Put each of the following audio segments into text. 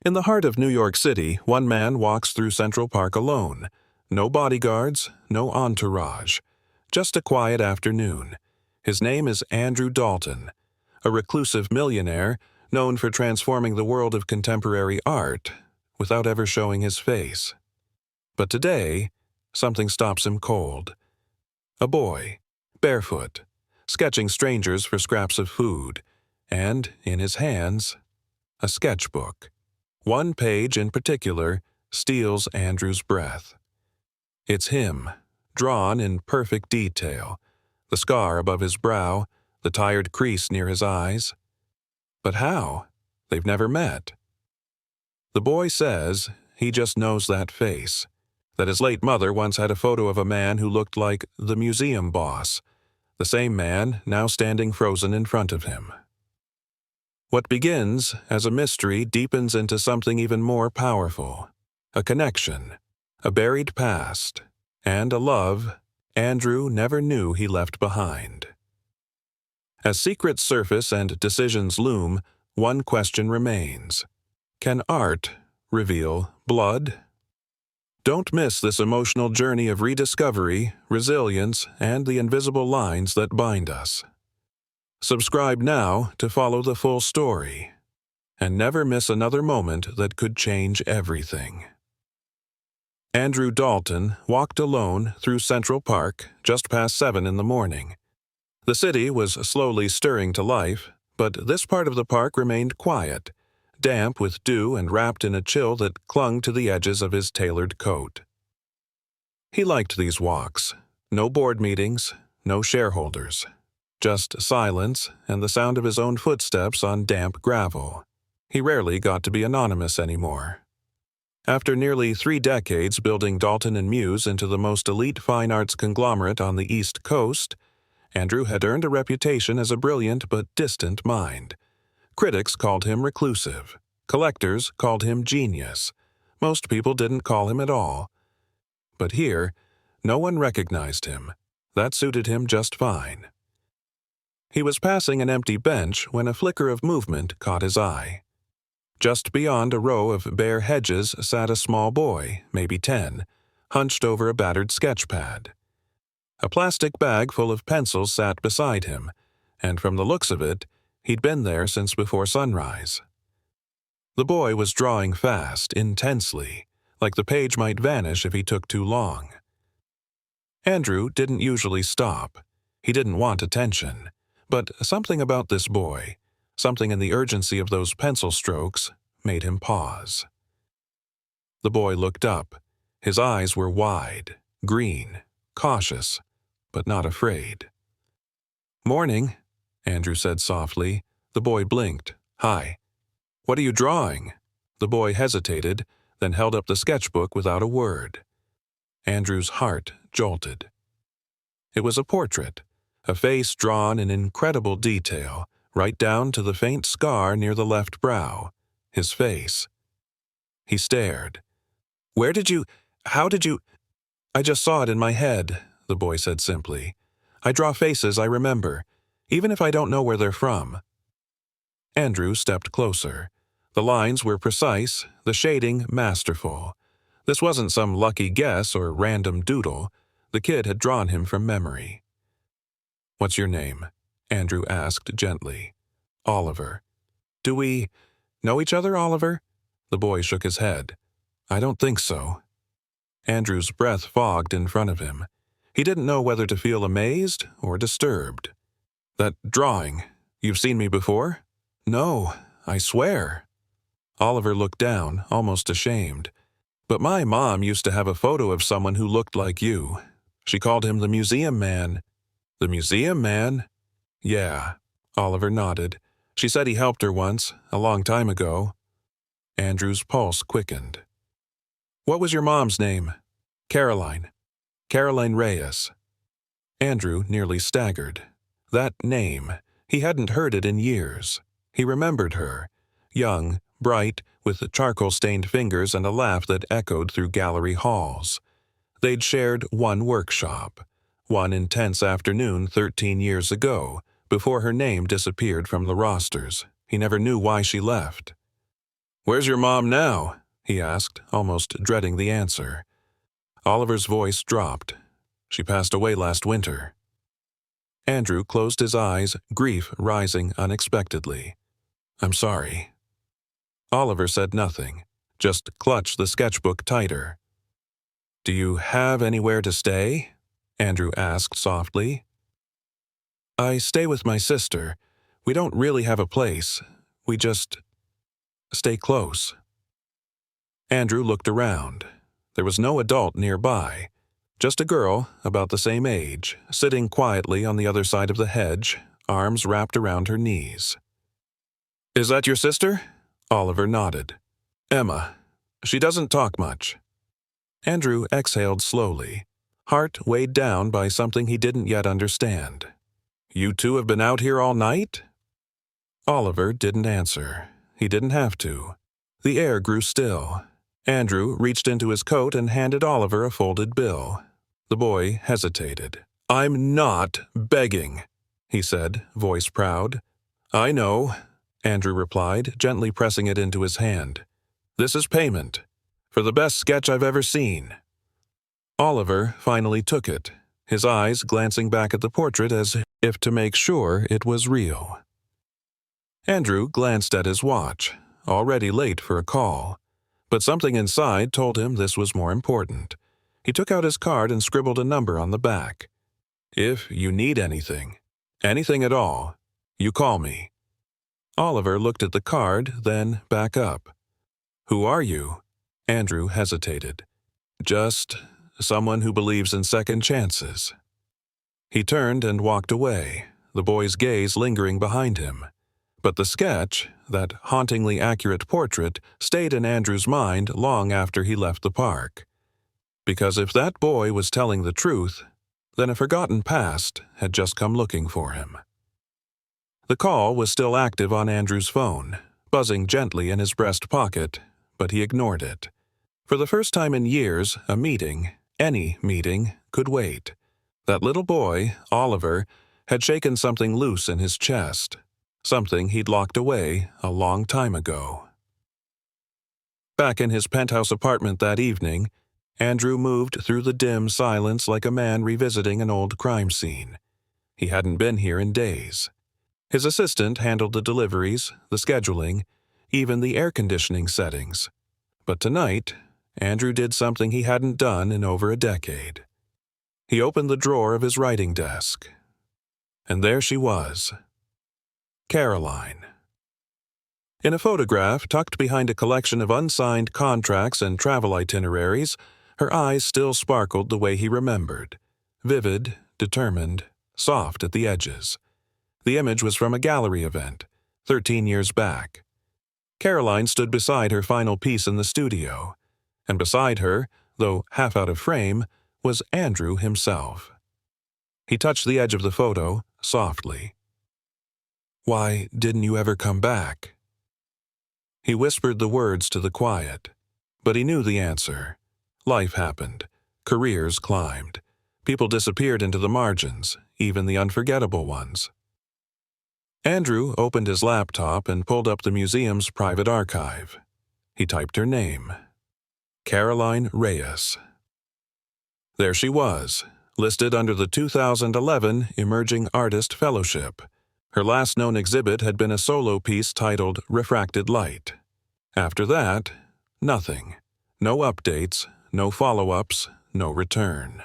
In the heart of New York City, one man walks through Central Park alone. No bodyguards, no entourage. Just a quiet afternoon. His name is Andrew Dalton, a reclusive millionaire known for transforming the world of contemporary art without ever showing his face. But today, something stops him cold. A boy, barefoot, sketching strangers for scraps of food, and, in his hands, a sketchbook. One page in particular steals Andrew's breath. It's him, drawn in perfect detail, the scar above his brow, the tired crease near his eyes. But how? They've never met. The boy says he just knows that face, that his late mother once had a photo of a man who looked like the museum boss, the same man now standing frozen in front of him. What begins as a mystery deepens into something even more powerful, a connection, a buried past, and a love Andrew never knew he left behind. As secrets surface and decisions loom, one question remains. Can art reveal blood? Don't miss this emotional journey of rediscovery, resilience, and the invisible lines that bind us. Subscribe now to follow the full story, and never miss another moment that could change everything. Andrew Dalton walked alone through Central Park just past 7 in the morning. The city was slowly stirring to life, but this part of the park remained quiet, damp with dew and wrapped in a chill that clung to the edges of his tailored coat. He liked these walks. No board meetings, no shareholders. Just silence and the sound of his own footsteps on damp gravel. He rarely got to be anonymous anymore. After nearly 3 decades building Dalton and Muse into the most elite fine arts conglomerate on the East Coast, Andrew had earned a reputation as a brilliant but distant mind. Critics called him reclusive. Collectors called him genius. Most people didn't call him at all. But here, no one recognized him. That suited him just fine. He was passing an empty bench when a flicker of movement caught his eye. Just beyond a row of bare hedges sat a small boy, maybe 10, hunched over a battered sketch pad. A plastic bag full of pencils sat beside him, and from the looks of it, he'd been there since before sunrise. The boy was drawing fast, intensely, like the page might vanish if he took too long. Andrew didn't usually stop. He didn't want attention. But something about this boy, something in the urgency of those pencil strokes, made him pause. The boy looked up. His eyes were wide, green, cautious, but not afraid. "Morning," Andrew said softly. The boy blinked. "Hi." "What are you drawing?" The boy hesitated, then held up the sketchbook without a word. Andrew's heart jolted. It was a portrait. A face drawn in incredible detail, right down to the faint scar near the left brow. His face. He stared. How did you—" "I just saw it in my head," the boy said simply. "I draw faces I remember, even if I don't know where they're from." Andrew stepped closer. The lines were precise, the shading masterful. This wasn't some lucky guess or random doodle. The kid had drawn him from memory. "What's your name?" Andrew asked gently. "Oliver." "Do we know each other, Oliver?" The boy shook his head. "I don't think so." Andrew's breath fogged in front of him. He didn't know whether to feel amazed or disturbed. "That drawing, you've seen me before?" "No, I swear." Oliver looked down, almost ashamed. "But my mom used to have a photo of someone who looked like you. She called him the museum man." "The museum man?" "Yeah." Oliver nodded. "She said he helped her once, a long time ago." Andrew's pulse quickened. "What was your mom's name?" "Caroline. Caroline Reyes." Andrew nearly staggered. That name, he hadn't heard it in years. He remembered her, young, bright, with charcoal-stained fingers and a laugh that echoed through gallery halls. They'd shared one workshop. One intense afternoon 13 years ago, before her name disappeared from the rosters. He never knew why she left. "Where's your mom now?" he asked, almost dreading the answer. Oliver's voice dropped. "She passed away last winter." Andrew closed his eyes, grief rising unexpectedly. "I'm sorry." Oliver said nothing, just clutched the sketchbook tighter. "Do you have anywhere to stay?" Andrew asked softly. "I stay with my sister. We don't really have a place. We just stay close." Andrew looked around. There was no adult nearby, just a girl about the same age, sitting quietly on the other side of the hedge, arms wrapped around her knees. "Is that your sister?" Oliver nodded. "Emma. She doesn't talk much." Andrew exhaled slowly, heart weighed down by something he didn't yet understand. "You two have been out here all night?" Oliver didn't answer. He didn't have to. The air grew still. Andrew reached into his coat and handed Oliver a folded bill. The boy hesitated. "I'm not begging," he said, voice proud. "I know," Andrew replied, gently pressing it into his hand. "This is payment. For the best sketch I've ever seen." Oliver finally took it, his eyes glancing back at the portrait as if to make sure it was real. Andrew glanced at his watch, already late for a call, but something inside told him this was more important. He took out his card and scribbled a number on the back. "If you need anything at all, you call me." Oliver looked at the card, then back up. "Who are you?" Andrew hesitated. "Just someone who believes in second chances." He turned and walked away, the boy's gaze lingering behind him. But the sketch, that hauntingly accurate portrait, stayed in Andrew's mind long after he left the park. Because if that boy was telling the truth, then a forgotten past had just come looking for him. The call was still active on Andrew's phone, buzzing gently in his breast pocket, but he ignored it. For the first time in years, a meeting, any meeting, could wait. That little boy, Oliver, had shaken something loose in his chest, something he'd locked away a long time ago. Back in his penthouse apartment that evening, Andrew moved through the dim silence like a man revisiting an old crime scene. He hadn't been here in days. His assistant handled the deliveries, the scheduling, even the air conditioning settings. But tonight, Andrew did something he hadn't done in over a decade. He opened the drawer of his writing desk. And there she was, Caroline. In a photograph tucked behind a collection of unsigned contracts and travel itineraries, her eyes still sparkled the way he remembered, vivid, determined, soft at the edges. The image was from a gallery event, 13 years back. Caroline stood beside her final piece in the studio, and beside her, though half out of frame, was Andrew himself. He touched the edge of the photo softly. "Why didn't you ever come back?" He whispered the words to the quiet, but he knew the answer. Life happened. Careers climbed. People disappeared into the margins, even the unforgettable ones. Andrew opened his laptop and pulled up the museum's private archive. He typed her name, Caroline Reyes. There she was, listed under the 2011 Emerging Artist Fellowship. Her last known exhibit had been a solo piece titled Refracted Light. After that, nothing. No updates, no follow-ups, no return.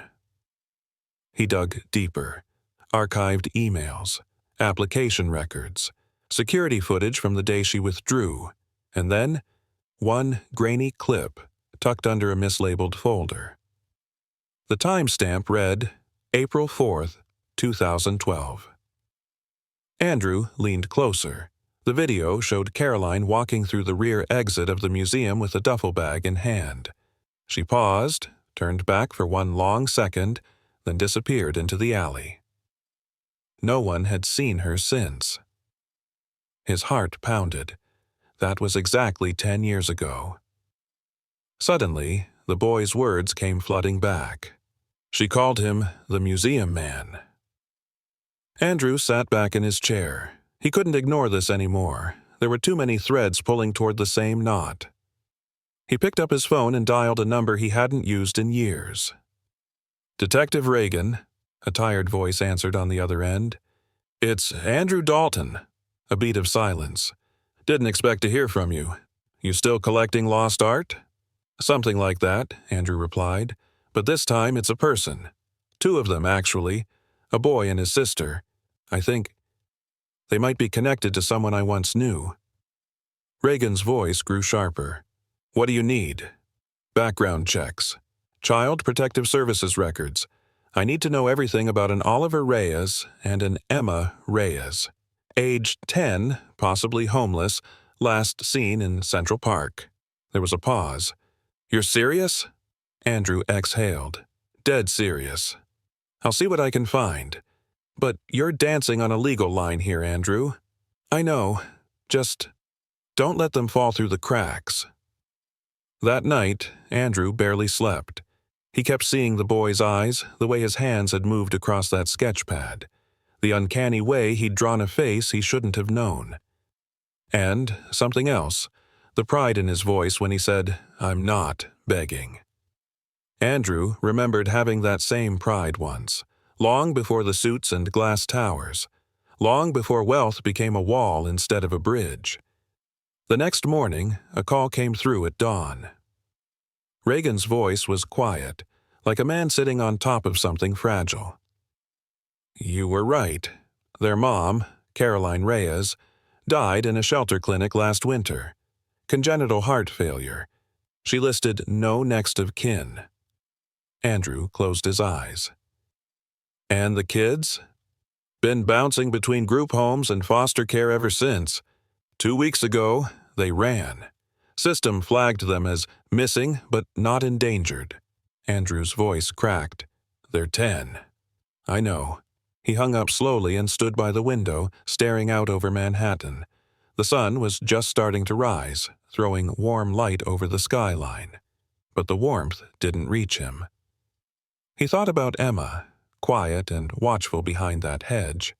He dug deeper. Archived emails, application records, security footage from the day she withdrew, and then one grainy clip tucked under a mislabeled folder. The timestamp read April 4th, 2012. Andrew leaned closer. The video showed Caroline walking through the rear exit of the museum with a duffel bag in hand. She paused, turned back for one long second, then disappeared into the alley. No one had seen her since. His heart pounded. That was exactly 10 years ago. Suddenly, the boy's words came flooding back. She called him the museum man. Andrew sat back in his chair. He couldn't ignore this anymore. There were too many threads pulling toward the same knot. He picked up his phone and dialed a number he hadn't used in years. "Detective Reagan," a tired voice answered on the other end. "It's Andrew Dalton." A beat of silence. "Didn't expect to hear from you. You still collecting lost art?" "Something like that," Andrew replied. "But this time it's a person. Two of them, actually. A boy and his sister. I think they might be connected to someone I once knew." Reagan's voice grew sharper. "What do you need?" "Background checks. Child Protective Services records. I need to know everything about an Oliver Reyes and an Emma Reyes. Age 10, possibly homeless, last seen in Central Park." There was a pause. "You're serious?" Andrew exhaled. "Dead serious. I'll see what I can find. But you're dancing on a legal line here, Andrew." "I know. Just don't let them fall through the cracks." That night, Andrew barely slept. He kept seeing the boy's eyes, the way his hands had moved across that sketch pad, the uncanny way he'd drawn a face he shouldn't have known. And something else, the pride in his voice when he said, "I'm not begging." Andrew remembered having that same pride once, long before the suits and glass towers, long before wealth became a wall instead of a bridge. The next morning, a call came through at dawn. Reagan's voice was quiet, like a man sitting on top of something fragile. "You were right. Their mom, Caroline Reyes, died in a shelter clinic last winter. Congenital heart failure. She listed no next of kin." Andrew closed his eyes. "And the kids? Been bouncing between group homes and foster care ever since. 2 weeks ago, they ran. System flagged them as missing but not endangered." Andrew's voice cracked. "They're 10. "I know." He hung up slowly and stood by the window, staring out over Manhattan. The sun was just starting to rise, throwing warm light over the skyline. But the warmth didn't reach him. He thought about Emma, quiet and watchful behind that hedge.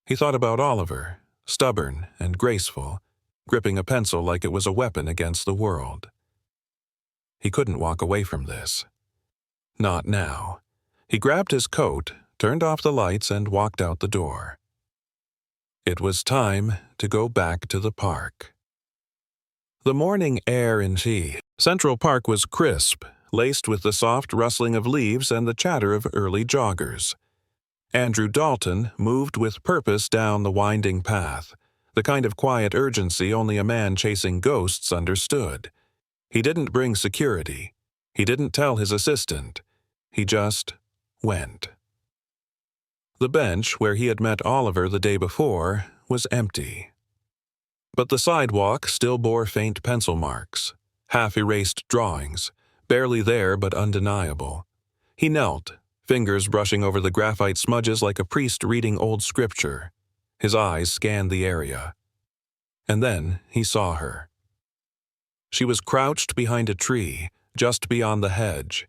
He thought about Oliver, stubborn and graceful, gripping a pencil like it was a weapon against the world. He couldn't walk away from this. Not now. He grabbed his coat, turned off the lights, and walked out the door. It was time to go back to the park. The morning air in Central Park was crisp, laced with the soft rustling of leaves and the chatter of early joggers. Andrew Dalton moved with purpose down the winding path, the kind of quiet urgency only a man chasing ghosts understood. He didn't bring security. He didn't tell his assistant. He just went. The bench where he had met Oliver the day before was empty. But the sidewalk still bore faint pencil marks, half-erased drawings, barely there but undeniable. He knelt, fingers brushing over the graphite smudges like a priest reading old scripture. His eyes scanned the area. And then he saw her. She was crouched behind a tree, just beyond the hedge.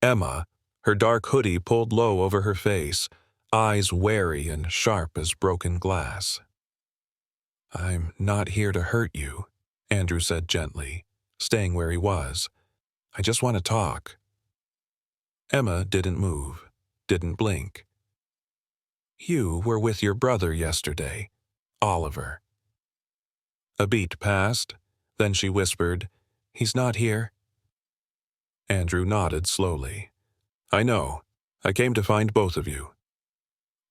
Emma, her dark hoodie pulled low over her face, eyes wary and sharp as broken glass. "I'm not here to hurt you," Andrew said gently, staying where he was. "I just want to talk." Emma didn't move, didn't blink. "You were with your brother yesterday, Oliver." A beat passed, then she whispered, "He's not here." Andrew nodded slowly. "I know. I came to find both of you."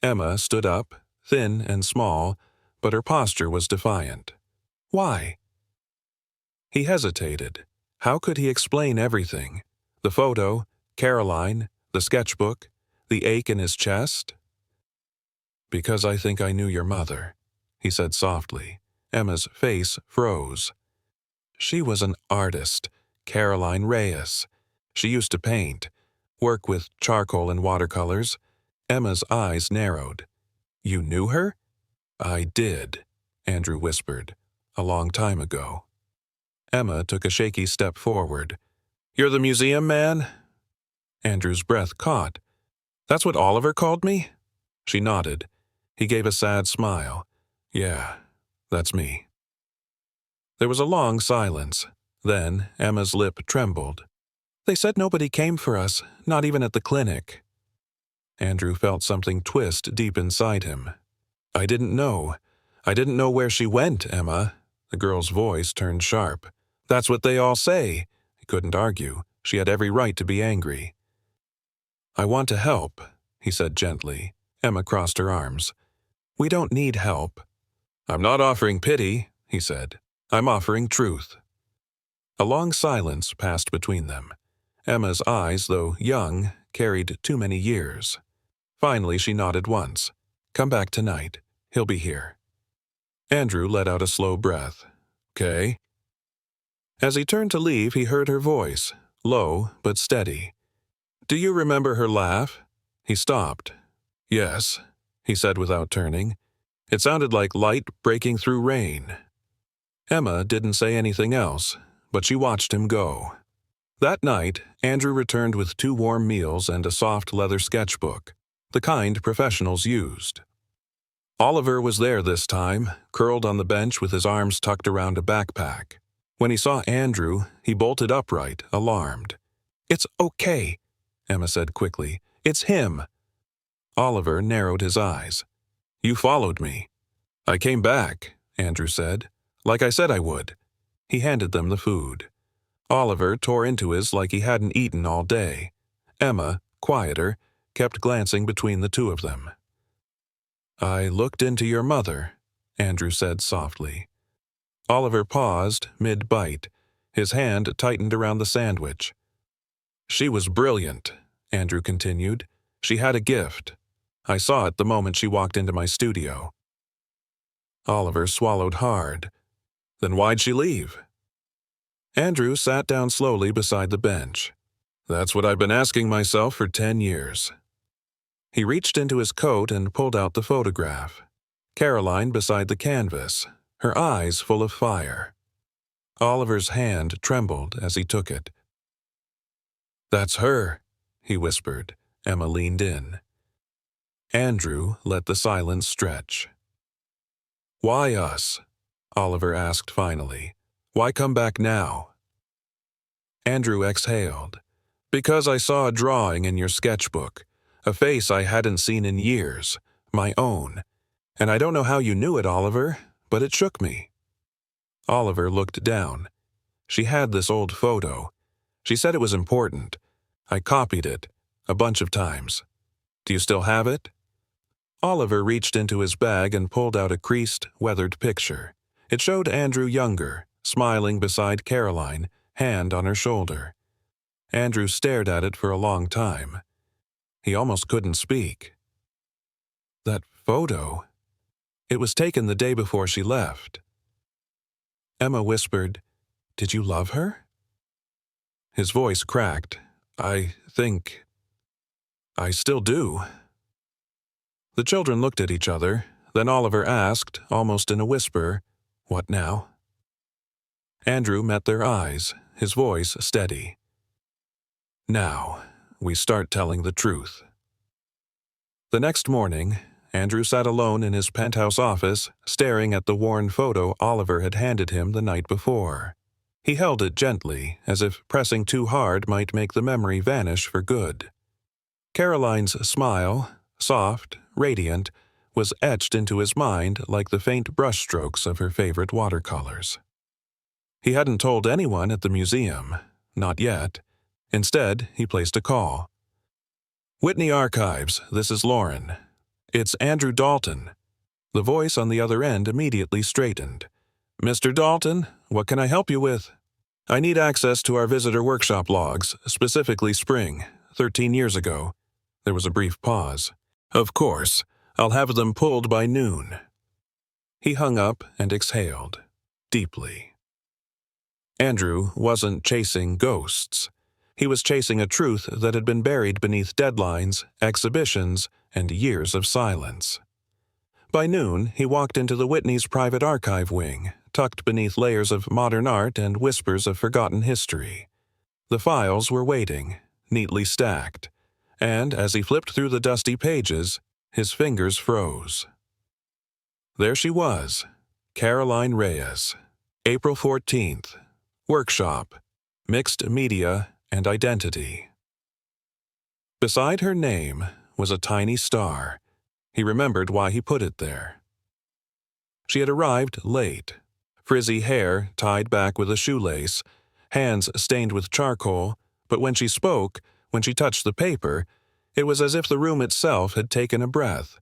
Emma stood up, thin and small, but her posture was defiant. "Why?" He hesitated. How could he explain everything? The photo, Caroline, the sketchbook, the ache in his chest? "Because I think I knew your mother," he said softly. Emma's face froze. She was an artist, Caroline Reyes. She used to paint, work with charcoal and watercolors. Emma's eyes narrowed. "You knew her?" "I did," Andrew whispered. "A long time ago." Emma took a shaky step forward. "You're the museum man?" Andrew's breath caught. "That's what Oliver called me?" She nodded. He gave a sad smile. "Yeah, that's me." There was a long silence. Then Emma's lip trembled. "They said nobody came for us, not even at the clinic." Andrew felt something twist deep inside him. "I didn't know. I didn't know where she went, Emma." The girl's voice turned sharp. "That's what they all say." He couldn't argue. She had every right to be angry. "I want to help," he said gently. Emma crossed her arms. "We don't need help." "I'm not offering pity," he said. "I'm offering truth." A long silence passed between them. Emma's eyes, though young, carried too many years. Finally, she nodded once. "Come back tonight. He'll be here." Andrew let out a slow breath. "Okay." As he turned to leave, he heard her voice, low but steady. "Do you remember her laugh?" He stopped. "Yes," he said without turning. "It sounded like light breaking through rain." Emma didn't say anything else, but she watched him go. That night, Andrew returned with 2 warm meals and a soft leather sketchbook, the kind professionals used. Oliver was there this time, curled on the bench with his arms tucked around a backpack. When he saw Andrew, he bolted upright, alarmed. "It's okay," Emma said quickly. "It's him." Oliver narrowed his eyes. "You followed me." "I came back," Andrew said. "Like I said I would." He handed them the food. Oliver tore into his like he hadn't eaten all day. Emma, quieter, kept glancing between the two of them. "I looked into your mother," Andrew said softly. Oliver paused, mid-bite. His hand tightened around the sandwich. "She was brilliant," Andrew continued. "She had a gift. I saw it the moment she walked into my studio." Oliver swallowed hard. "Then why'd she leave?" Andrew sat down slowly beside the bench. "That's what I've been asking myself for 10 years. He reached into his coat and pulled out the photograph. Caroline beside the canvas, her eyes full of fire. Oliver's hand trembled as he took it. "That's her," he whispered. Emma leaned in. Andrew let the silence stretch. "Why us?" Oliver asked finally. "Why come back now?" Andrew exhaled. "Because I saw a drawing in your sketchbook, a face I hadn't seen in years, my own. And I don't know how you knew it, Oliver, but it shook me." Oliver looked down. "She had this old photo. She said it was important. I copied it, a bunch of times. Do you still have it?" Oliver reached into his bag and pulled out a creased, weathered picture. It showed Andrew younger, smiling beside Caroline, hand on her shoulder. Andrew stared at it for a long time. He almost couldn't speak. "That photo? It was taken the day before she left." Emma whispered, "Did you love her?" His voice cracked. I still do." The children looked at each other. Then Oliver asked, almost in a whisper, "What now?" Andrew met their eyes, his voice steady. "Now, we start telling the truth." The next morning, Andrew sat alone in his penthouse office, staring at the worn photo Oliver had handed him the night before. He held it gently, as if pressing too hard might make the memory vanish for good. Caroline's smile, soft, radiant, was etched into his mind like the faint brushstrokes of her favorite watercolors. He hadn't told anyone at the museum, not yet. Instead, he placed a call. "Whitney Archives, this is Lauren. It's Andrew Dalton." The voice on the other end immediately straightened. "Mr. Dalton, what can I help you with?" "I need access to our visitor workshop logs, specifically spring, 13 years ago." There was a brief pause. "Of course, I'll have them pulled by noon." He hung up and exhaled, deeply. Andrew wasn't chasing ghosts. He was chasing a truth that had been buried beneath deadlines, exhibitions, and years of silence. By noon, he walked into the Whitney's private archive wing, tucked beneath layers of modern art and whispers of forgotten history. The files were waiting, neatly stacked, and as he flipped through the dusty pages, his fingers froze. There she was, Caroline Reyes, April 14th. Workshop. Mixed Media and Identity. Beside her name was a tiny star. He remembered why he put it there. She had arrived late. Frizzy hair tied back with a shoelace, hands stained with charcoal, but when she spoke, when she touched the paper, it was as if the room itself had taken a breath.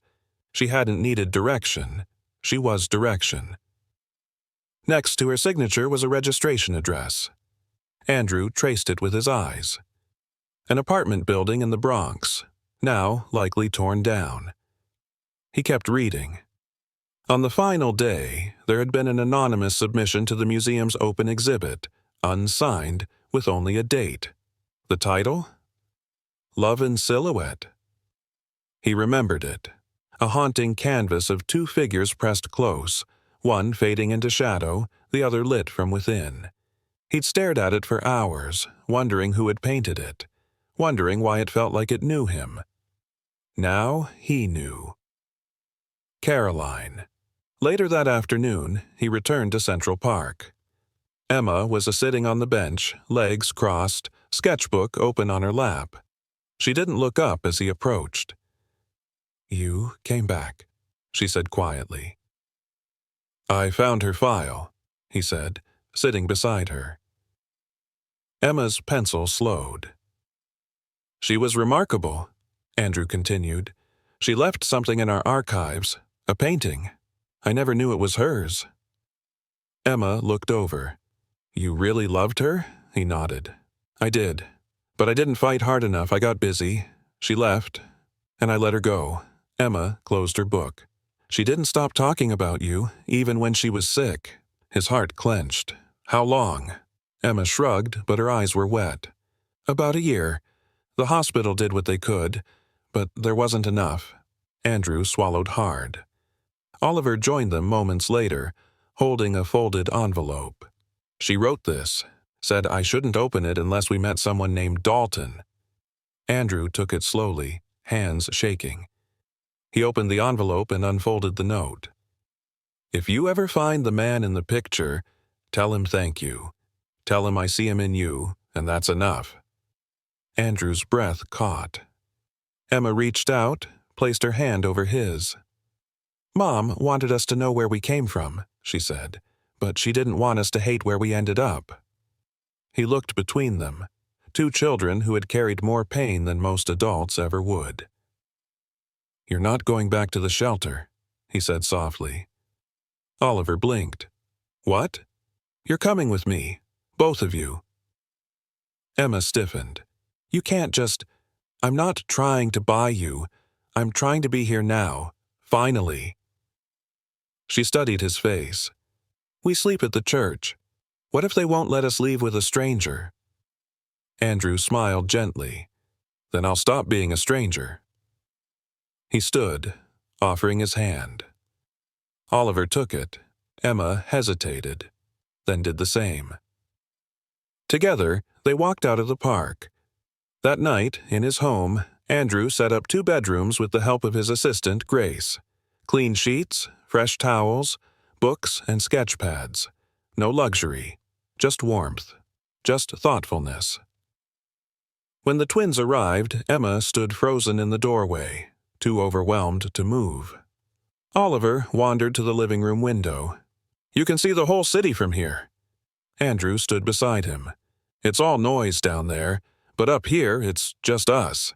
She hadn't needed direction. She was direction. Next to her signature was a registration address. Andrew traced it with his eyes. An apartment building in the Bronx, now likely torn down. He kept reading. On the final day, there had been an anonymous submission to the museum's open exhibit, unsigned, with only a date. The title? Love in Silhouette. He remembered it. A haunting canvas of two figures pressed close, one fading into shadow, the other lit from within. He'd stared at it for hours, wondering who had painted it, wondering why it felt like it knew him. Now he knew. Caroline. Later that afternoon, he returned to Central Park. Emma was sitting on the bench, legs crossed, sketchbook open on her lap. She didn't look up as he approached. "You came back," she said quietly. "I found her file," he said, sitting beside her. Emma's pencil slowed. "She was remarkable," Andrew continued. "She left something in our archives, a painting. I never knew it was hers." Emma looked over. "You really loved her?" He nodded. "I did. But I didn't fight hard enough. I got busy. She left, and I let her go." Emma closed her book. "She didn't stop talking about you, even when she was sick." His heart clenched. "How long?" Emma shrugged, but her eyes were wet. "About a year. The hospital did what they could, but there wasn't enough." Andrew swallowed hard. Oliver joined them moments later, holding a folded envelope. "She wrote this, said I shouldn't open it unless we met someone named Dalton." Andrew took it slowly, hands shaking. He opened the envelope and unfolded the note. "If you ever find the man in the picture, tell him thank you. Tell him I see him in you, and that's enough." Andrew's breath caught. Emma reached out, placed her hand over his. "Mom wanted us to know where we came from," she said, "but she didn't want us to hate where we ended up." He looked between them, two children who had carried more pain than most adults ever would. "You're not going back to the shelter," he said softly. Oliver blinked. "What?" "You're coming with me, both of you." Emma stiffened. "You can't just... I'm not trying to buy you. I'm trying to be here now, finally." She studied his face. "We sleep at the church. What if they won't let us leave with a stranger?" Andrew smiled gently. "Then I'll stop being a stranger." He stood, offering his hand. Oliver took it. Emma hesitated, then did the same. Together, they walked out of the park. That night, in his home, Andrew set up 2 bedrooms with the help of his assistant, Grace. Clean sheets, fresh towels, books and sketch pads. No luxury, just warmth, just thoughtfulness. When the twins arrived, Emma stood frozen in the doorway, too overwhelmed to move. Oliver wandered to the living room window. "You can see the whole city from here." Andrew stood beside him. "It's all noise down there, but up here it's just us."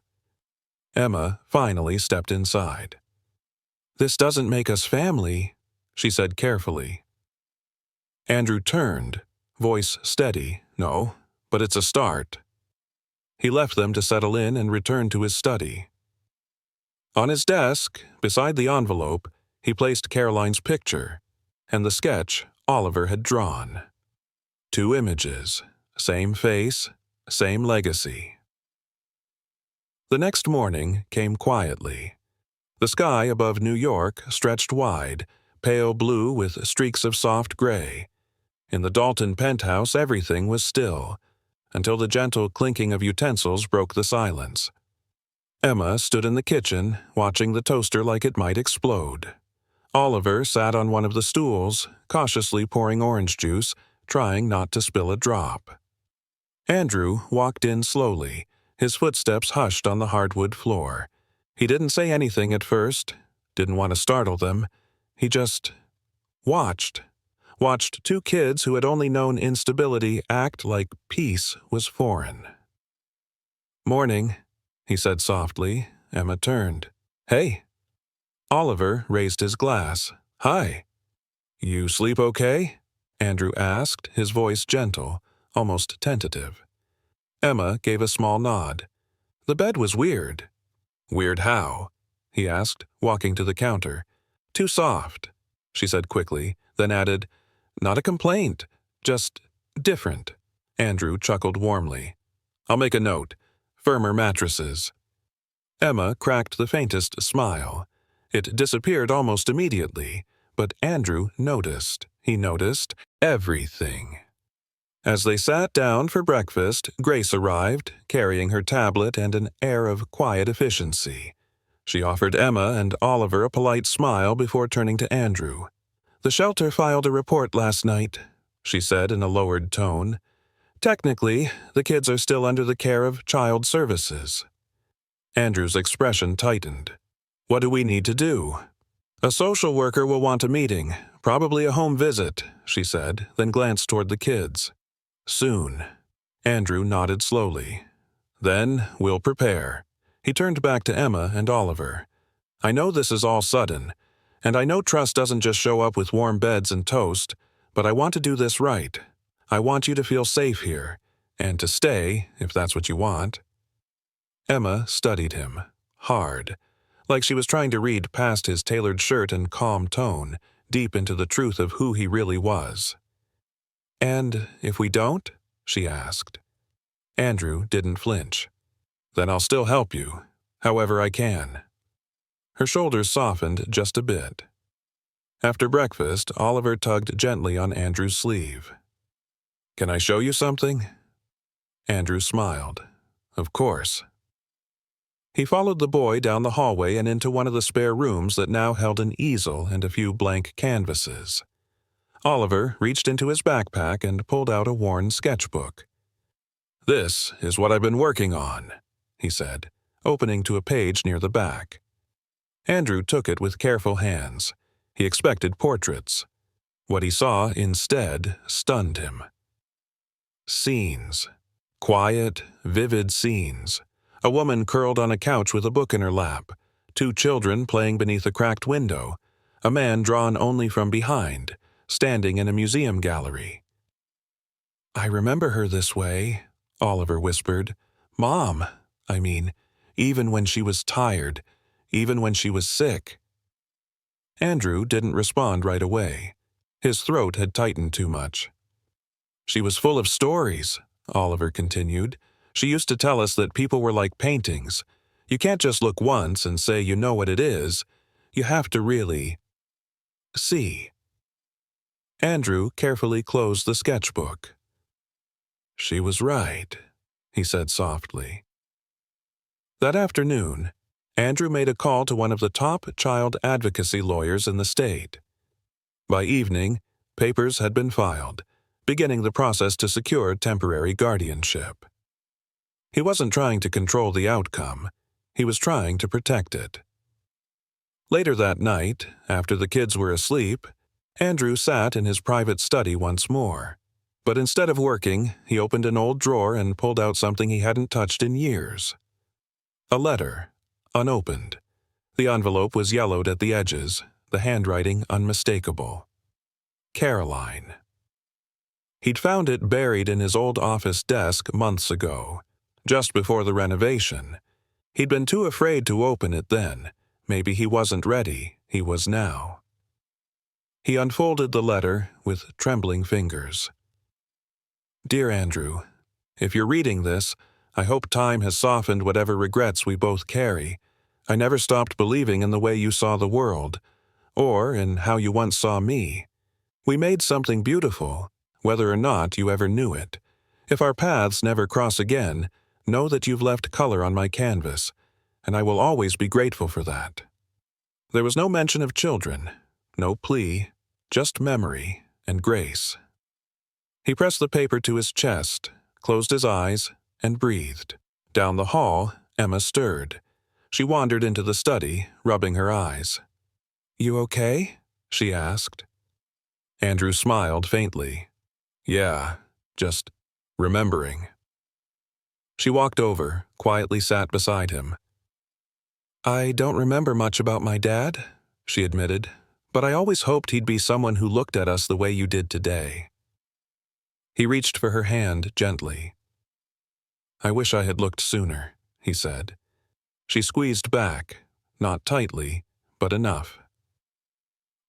Emma finally stepped inside. "This doesn't make us family," she said carefully. Andrew turned, voice steady. "No, but it's a start." He left them to settle in and returned to his study. On his desk, beside the envelope, he placed Caroline's picture and the sketch Oliver had drawn. 2 images, same face, same legacy. The next morning came quietly. The sky above New York stretched wide, pale blue with streaks of soft gray. In the Dalton penthouse, everything was still, until the gentle clinking of utensils broke the silence. Emma stood in the kitchen, watching the toaster like it might explode. Oliver sat on one of the stools, cautiously pouring orange juice, trying not to spill a drop. Andrew walked in slowly, his footsteps hushed on the hardwood floor. He didn't say anything at first, didn't want to startle them. He just watched. Watched two kids who had only known instability act like peace was foreign. "Morning," he said softly. Emma turned. "Hey." Oliver raised his glass. "Hi." "You sleep okay?" Andrew asked, his voice gentle, almost tentative. Emma gave a small nod. "The bed was weird." "Weird how?" he asked, walking to the counter. "Too soft," she said quickly, then added, "Not a complaint, just different." Andrew chuckled warmly. "I'll make a note. Firmer mattresses." Emma cracked the faintest smile. It disappeared almost immediately, but Andrew noticed. He noticed everything. As they sat down for breakfast, Grace arrived, carrying her tablet and an air of quiet efficiency. She offered Emma and Oliver a polite smile before turning to Andrew. "The shelter filed a report last night," she said in a lowered tone. "Technically, the kids are still under the care of child services." Andrew's expression tightened. "What do we need to do?" "A social worker will want a meeting, probably a home visit," she said, then glanced toward the kids. "Soon." Andrew nodded slowly. "Then we'll prepare." He turned back to Emma and Oliver. "I know this is all sudden, and I know trust doesn't just show up with warm beds and toast, but I want to do this right. I want you to feel safe here, and to stay, if that's what you want." Emma studied him, hard, like she was trying to read past his tailored shirt and calm tone, deep into the truth of who he really was. "And if we don't?" she asked. Andrew didn't flinch. "Then I'll still help you, however I can." Her shoulders softened just a bit. After breakfast, Oliver tugged gently on Andrew's sleeve. "Can I show you something?" Andrew smiled. "Of course." He followed the boy down the hallway and into one of the spare rooms that now held an easel and a few blank canvases. Oliver reached into his backpack and pulled out a worn sketchbook. "This is what I've been working on," he said, opening to a page near the back. Andrew took it with careful hands. He expected portraits. What he saw instead stunned him. Scenes. Quiet, vivid scenes. A woman curled on a couch with a book in her lap. Two children playing beneath a cracked window. A man drawn only from behind, standing in a museum gallery. "I remember her this way," Oliver whispered. "Mom, I mean, even when she was tired, even when she was sick." Andrew didn't respond right away. His throat had tightened too much. "She was full of stories," Oliver continued. "She used to tell us that people were like paintings. You can't just look once and say you know what it is. You have to really see." Andrew carefully closed the sketchbook. "She was right," he said softly. That afternoon, Andrew made a call to one of the top child advocacy lawyers in the state. By evening, papers had been filed, beginning the process to secure temporary guardianship. He wasn't trying to control the outcome. He was trying to protect it. Later that night, after the kids were asleep, Andrew sat in his private study once more. But instead of working, he opened an old drawer and pulled out something he hadn't touched in years. A letter, unopened. The envelope was yellowed at the edges, the handwriting unmistakable. Caroline. He'd found it buried in his old office desk months ago, just before the renovation. He'd been too afraid to open it then. Maybe he wasn't ready. He was now. He unfolded the letter with trembling fingers. "Dear Andrew, if you're reading this, I hope time has softened whatever regrets we both carry. I never stopped believing in the way you saw the world, or in how you once saw me. We made something beautiful, whether or not you ever knew it. If our paths never cross again, know that you've left color on my canvas, and I will always be grateful for that." There was no mention of children, No plea, just memory and grace. He pressed the paper to his chest, closed his eyes, and breathed. Down the hall, Emma stirred. She wandered into the study, rubbing her eyes. "You okay?" she asked. Andrew smiled faintly. "Yeah, just remembering." She walked over, quietly sat beside him. "I don't remember much about my dad," she admitted, "but I always hoped he'd be someone who looked at us the way you did today." He reached for her hand gently. "I wish I had looked sooner," he said. She squeezed back, not tightly, but enough.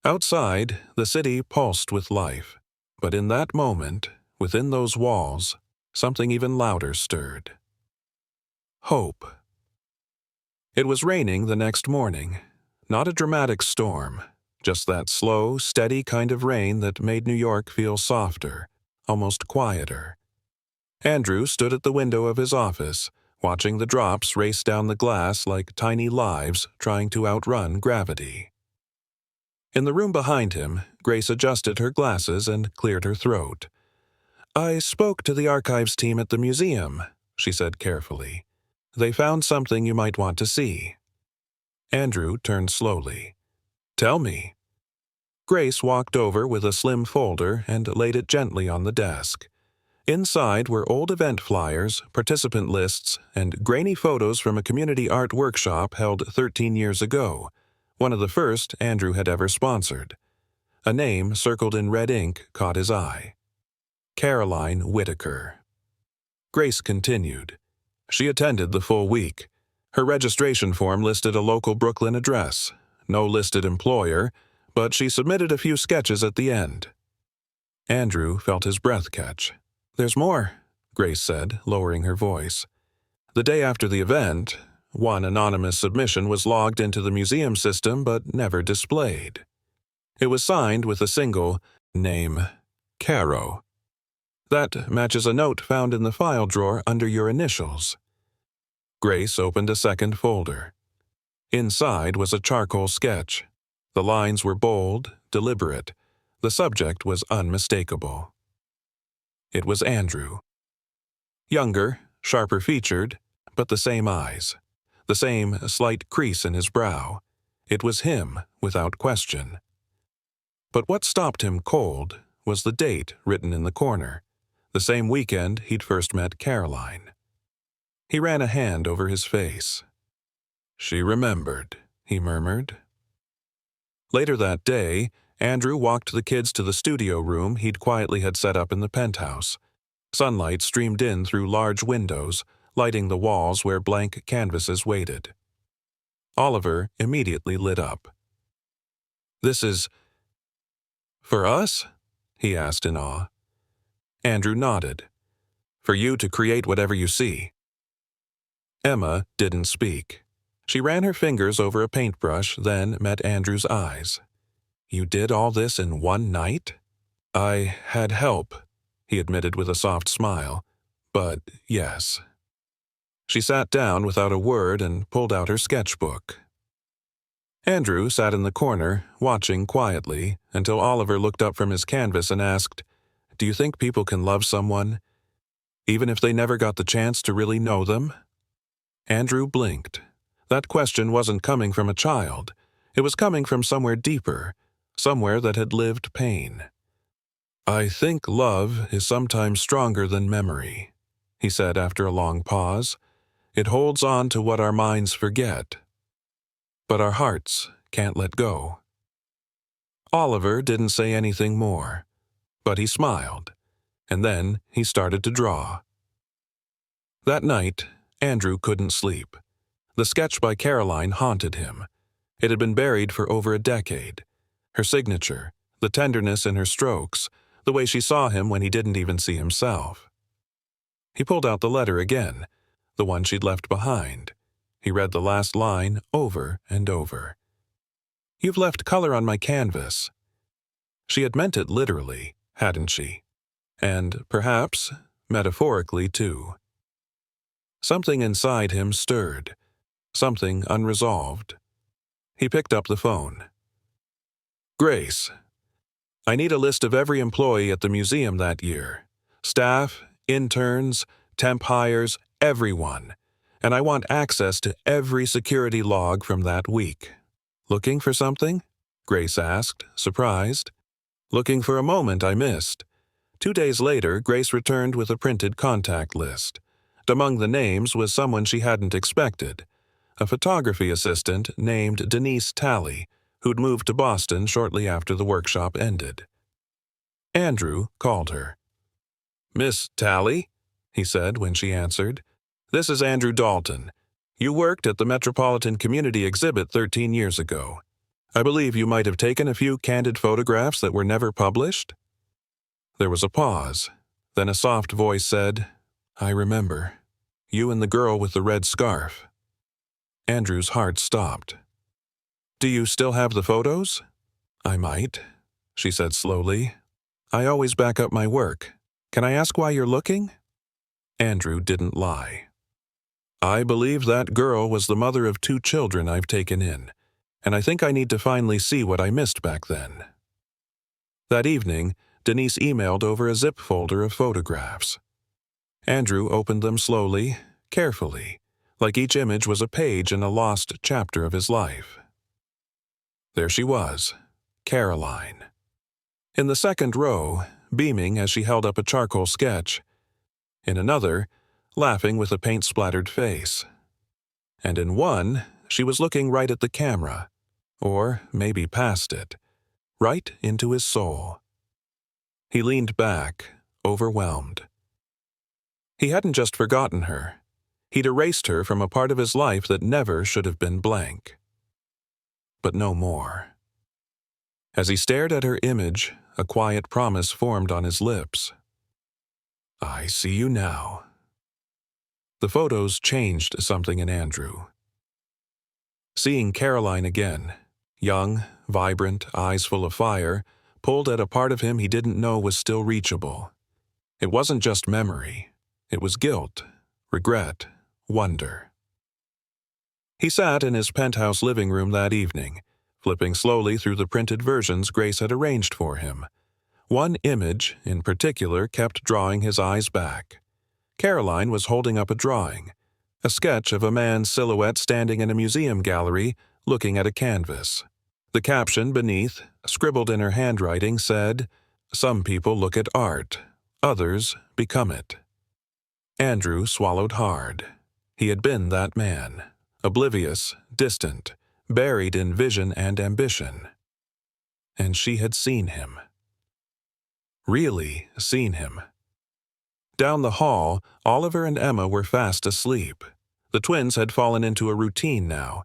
Outside, the city pulsed with life, but in that moment, within those walls, something even louder stirred. Hope. It was raining the next morning, not a dramatic storm, just that slow, steady kind of rain that made New York feel softer, almost quieter. Andrew stood at the window of his office, watching the drops race down the glass like tiny lives trying to outrun gravity. In the room behind him, Grace adjusted her glasses and cleared her throat. "I spoke to the archives team at the museum," she said carefully. "They found something you might want to see." Andrew turned slowly. "Tell me." Grace walked over with a slim folder and laid it gently on the desk. Inside were old event flyers, participant lists, and grainy photos from a community art workshop held 13 years ago, one of the first Andrew had ever sponsored. A name circled in red ink caught his eye. Caroline Whitaker. Grace continued. She attended the full week. Her registration form listed a local Brooklyn address, no listed employer, but she submitted a few sketches at the end. Andrew felt his breath catch. "There's more," Grace said, lowering her voice. The day after the event, one anonymous submission was logged into the museum system but never displayed. It was signed with a single name, Caro. That matches a note found in the file drawer under your initials. Grace opened a second folder. Inside was a charcoal sketch. The lines were bold, deliberate. The subject was unmistakable. It was Andrew. Younger, sharper featured, but the same eyes. The same slight crease in his brow. It was him, without question. But what stopped him cold was the date written in the corner, the same weekend he'd first met Caroline. He ran a hand over his face. "She remembered," he murmured. Later that day, Andrew walked the kids to the studio room he'd quietly had set up in the penthouse. Sunlight streamed in through large windows, lighting the walls where blank canvases waited. Oliver immediately lit up. "This is for us?" he asked in awe. Andrew nodded. "For you to create whatever you see." Emma didn't speak. She ran her fingers over a paintbrush, then met Andrew's eyes. "You did all this in one night?" "I had help," he admitted with a soft smile. "But yes." She sat down without a word and pulled out her sketchbook. Andrew sat in the corner, watching quietly, until Oliver looked up from his canvas and asked, "Do you think people can love someone, even if they never got the chance to really know them?" Andrew blinked. That question wasn't coming from a child. It was coming from somewhere deeper, somewhere that had lived pain. "I think love is sometimes stronger than memory," he said after a long pause. "It holds on to what our minds forget. But our hearts can't let go." Oliver didn't say anything more, but he smiled, and then he started to draw. That night, Andrew couldn't sleep. The sketch by Caroline haunted him. It had been buried for over a decade. Her signature, the tenderness in her strokes, the way she saw him when he didn't even see himself. He pulled out the letter again, the one she'd left behind. He read the last line over and over. "You've left color on my canvas." She had meant it literally, hadn't she? And perhaps metaphorically too. Something inside him stirred, something unresolved. He picked up the phone. Grace, I need a list of every employee at the museum that year. Staff, interns, temp hires, everyone. And I want access to every security log from that week. Looking for something? Grace asked, surprised. Looking for a moment I missed. 2 days later, Grace returned with a printed contact list. Among the names was someone she hadn't expected, a photography assistant named Denise Talley, who'd moved to Boston shortly after the workshop ended. Andrew called her. "Miss Talley?" he said when she answered. "This is Andrew Dalton. You worked at the Metropolitan Community Exhibit 13 years ago. I believe you might have taken a few candid photographs that were never published?" There was a pause. Then a soft voice said, "I remember. You and the girl with the red scarf." Andrew's heart stopped. "Do you still have the photos?" "I might," she said slowly. "I always back up my work. Can I ask why you're looking?" Andrew didn't lie. "I believe that girl was the mother of 2 children I've taken in, and I think I need to finally see what I missed back then." That evening, Denise emailed over a zip folder of photographs. Andrew opened them slowly, carefully, like each image was a page in a lost chapter of his life. There she was, Caroline. In the second row, beaming as she held up a charcoal sketch. In another, laughing with a paint-splattered face. And in one, she was looking right at the camera, or maybe past it, right into his soul. He leaned back, overwhelmed. He hadn't just forgotten her. He'd erased her from a part of his life that never should have been blank. But no more. As he stared at her image, a quiet promise formed on his lips. "I see you now." The photos changed something in Andrew. Seeing Caroline again, young, vibrant, eyes full of fire, pulled at a part of him he didn't know was still reachable. It wasn't just memory. It was guilt, regret, wonder. He sat in his penthouse living room that evening, flipping slowly through the printed versions Grace had arranged for him. One image, in particular, kept drawing his eyes back. Caroline was holding up a drawing, a sketch of a man's silhouette standing in a museum gallery, looking at a canvas. The caption beneath, scribbled in her handwriting, said, "Some people look at art, others become it." Andrew swallowed hard. He had been that man, oblivious, distant, buried in vision and ambition. And she had seen him. Really seen him. Down the hall, Oliver and Emma were fast asleep. The twins had fallen into a routine now.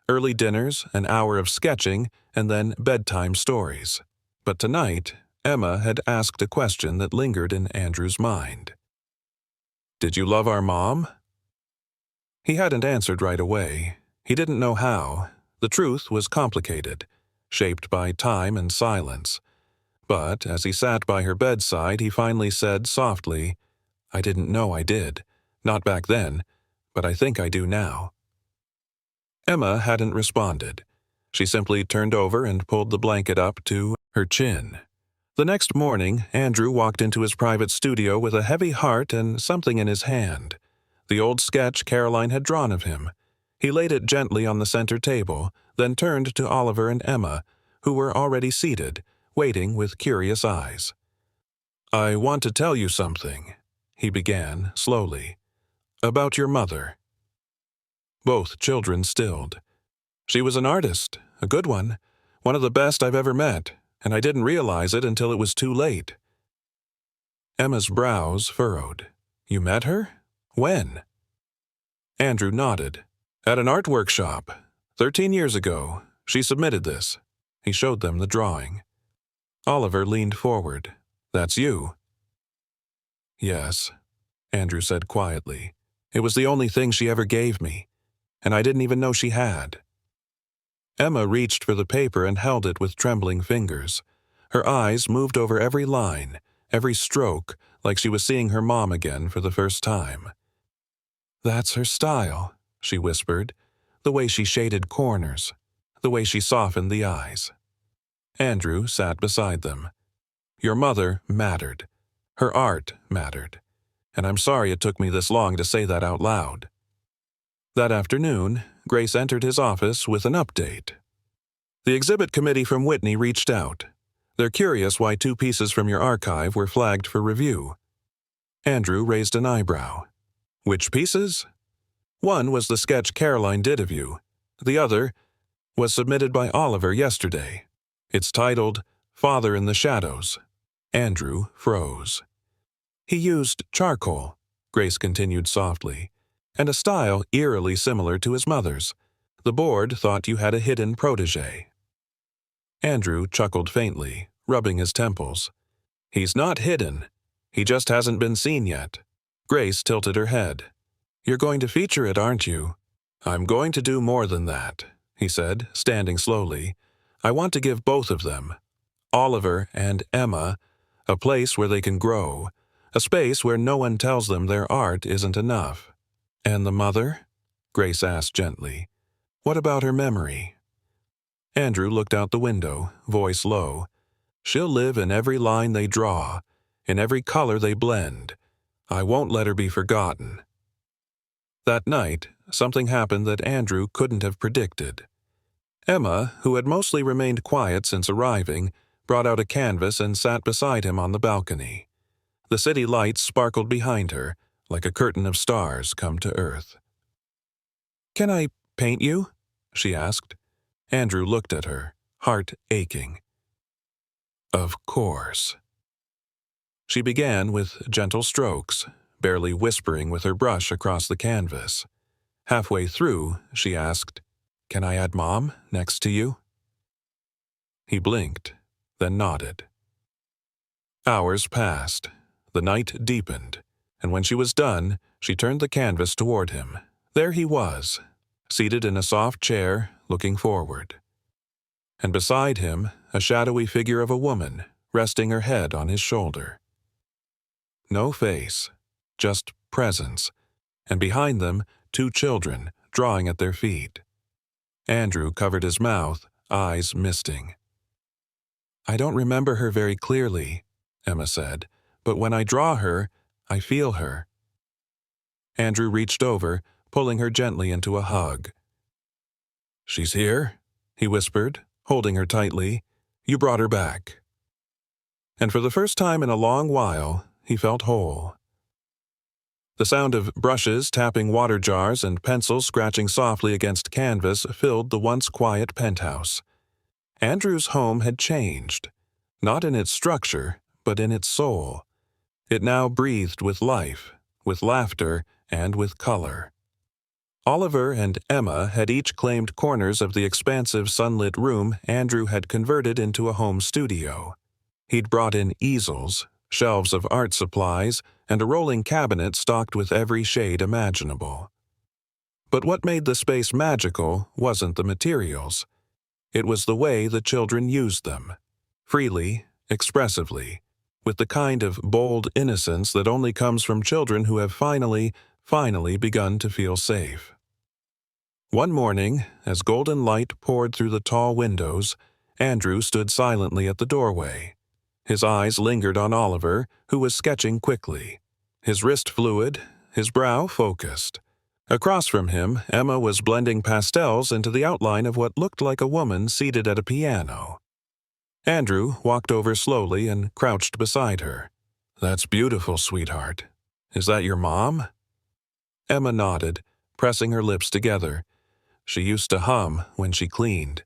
Early dinners, an hour of sketching, and then bedtime stories. But tonight, Emma had asked a question that lingered in Andrew's mind. "Did you love our mom?" He hadn't answered right away. He didn't know how. The truth was complicated, shaped by time and silence. But as he sat by her bedside, he finally said softly, "I didn't know I did. Not back then, but I think I do now." Emma hadn't responded. She simply turned over and pulled the blanket up to her chin. The next morning, Andrew walked into his private studio with a heavy heart and something in his hand. The old sketch Caroline had drawn of him. He laid it gently on the center table, then turned to Oliver and Emma, who were already seated, waiting with curious eyes. "I want to tell you something," he began, slowly, "about your mother." Both children stilled. "She was an artist, a good one of the best I've ever met, and I didn't realize it until it was too late." Emma's brows furrowed. "You met her? When?" Andrew nodded. "At an art workshop. 13 years ago. She submitted this." He showed them the drawing. Oliver leaned forward. "That's you?" "Yes," Andrew said quietly. "It was the only thing she ever gave me, and I didn't even know she had." Emma reached for the paper and held it with trembling fingers. Her eyes moved over every line, every stroke, like she was seeing her mom again for the first time. "That's her style," she whispered, "the way she shaded corners, the way she softened the eyes." Andrew sat beside them. Your mother mattered. Her art mattered. And I'm sorry it took me this long to say that out loud. That afternoon, Grace entered his office with an update. The exhibit committee from Whitney reached out. They're curious why 2 pieces from your archive were flagged for review. Andrew raised an eyebrow. Which pieces? One was the sketch Caroline did of you. The other was submitted by Oliver yesterday. It's titled Father in the Shadows. Andrew froze. He used charcoal, Grace continued softly, and a style eerily similar to his mother's. The board thought you had a hidden protege. Andrew chuckled faintly, rubbing his temples. He's not hidden. He just hasn't been seen yet. Grace tilted her head. You're going to feature it, aren't you? I'm going to do more than that, he said, standing slowly. I want to give both of them, Oliver and Emma, a place where they can grow, a space where no one tells them their art isn't enough. And the mother? Grace asked gently. What about her memory? Andrew looked out the window, voice low. She'll live in every line they draw, in every color they blend. I won't let her be forgotten. That night, something happened that Andrew couldn't have predicted. Emma, who had mostly remained quiet since arriving, brought out a canvas and sat beside him on the balcony. The city lights sparkled behind her, like a curtain of stars come to earth. Can I paint you? She asked. Andrew looked at her, heart aching. Of course. She began with gentle strokes, barely whispering with her brush across the canvas. Halfway through, she asked, Can I add Mom next to you? He blinked, then nodded. Hours passed. The night deepened, and when she was done, she turned the canvas toward him. There he was, seated in a soft chair, looking forward. And beside him, a shadowy figure of a woman, resting her head on his shoulder. No face, just presence, and behind them, 2 children, drawing at their feet. Andrew covered his mouth, eyes misting. I don't remember her very clearly, Emma said, but when I draw her, I feel her. Andrew reached over, pulling her gently into a hug. She's here, he whispered, holding her tightly. You brought her back. And for the first time in a long while, he felt whole. The sound of brushes tapping water jars and pencils scratching softly against canvas filled the once quiet penthouse. Andrew's home had changed, not in its structure, but in its soul. It now breathed with life, with laughter, and with color. Oliver and Emma had each claimed corners of the expansive sunlit room Andrew had converted into a home studio. He'd brought in easels, shelves of art supplies, and a rolling cabinet stocked with every shade imaginable. But what made the space magical wasn't the materials. It was the way the children used them. Freely, expressively, with the kind of bold innocence that only comes from children who have finally begun to feel safe. One morning, as golden light poured through the tall windows, Andrew stood silently at the doorway. His eyes lingered on Oliver, who was sketching quickly. His wrist fluid, his brow focused. Across from him, Emma was blending pastels into the outline of what looked like a woman seated at a piano. Andrew walked over slowly and crouched beside her. That's beautiful, sweetheart. Is that your mom? Emma nodded, pressing her lips together. She used to hum when she cleaned.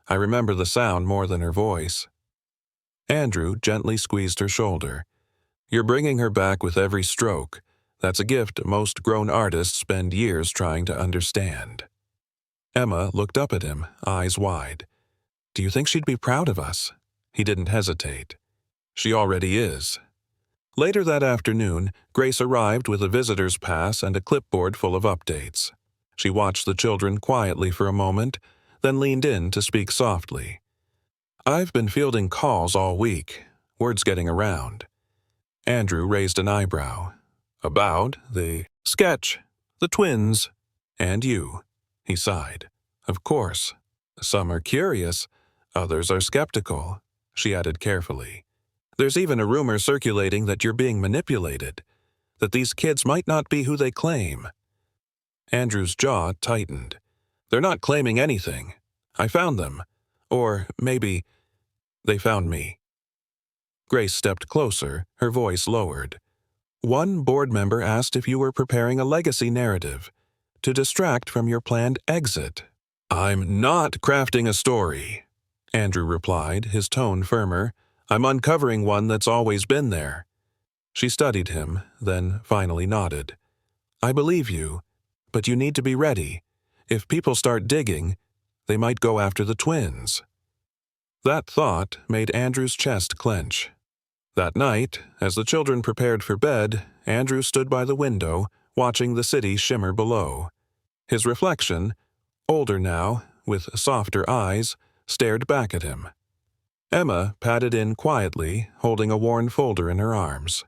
I remember the sound more than her voice. Andrew gently squeezed her shoulder. You're bringing her back with every stroke. That's a gift most grown artists spend years trying to understand. Emma looked up at him, eyes wide. Do you think she'd be proud of us? He didn't hesitate. She already is. Later that afternoon, Grace arrived with a visitor's pass and a clipboard full of updates. She watched the children quietly for a moment, then leaned in to speak softly. I've been fielding calls all week, word's getting around. Andrew raised an eyebrow. About the sketch, the twins, and you, he sighed. Of course. Some are curious. Others are skeptical, she added carefully. There's even a rumor circulating that you're being manipulated, that these kids might not be who they claim. Andrew's jaw tightened. They're not claiming anything. I found them. Or maybe they found me. Grace stepped closer, her voice lowered. One board member asked if you were preparing a legacy narrative to distract from your planned exit. I'm not crafting a story, Andrew replied, his tone firmer. I'm uncovering one that's always been there. She studied him, then finally nodded. I believe you, but you need to be ready. If people start digging, they might go after the twins. That thought made Andrew's chest clench. That night, as the children prepared for bed, Andrew stood by the window, watching the city shimmer below. His reflection, older now, with softer eyes, stared back at him. Emma padded in quietly, holding a worn folder in her arms.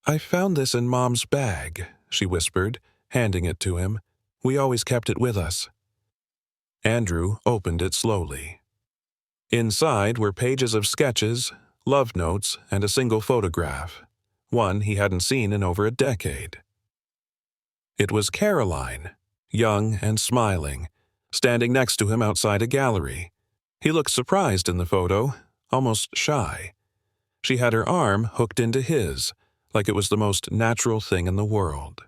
I found this in Mom's bag, she whispered, handing it to him. We always kept it with us. Andrew opened it slowly. Inside were pages of sketches, love notes, and a single photograph, one he hadn't seen in over a decade. It was Caroline, young and smiling, standing next to him outside a gallery. He looked surprised in the photo, almost shy. She had her arm hooked into his, like it was the most natural thing in the world.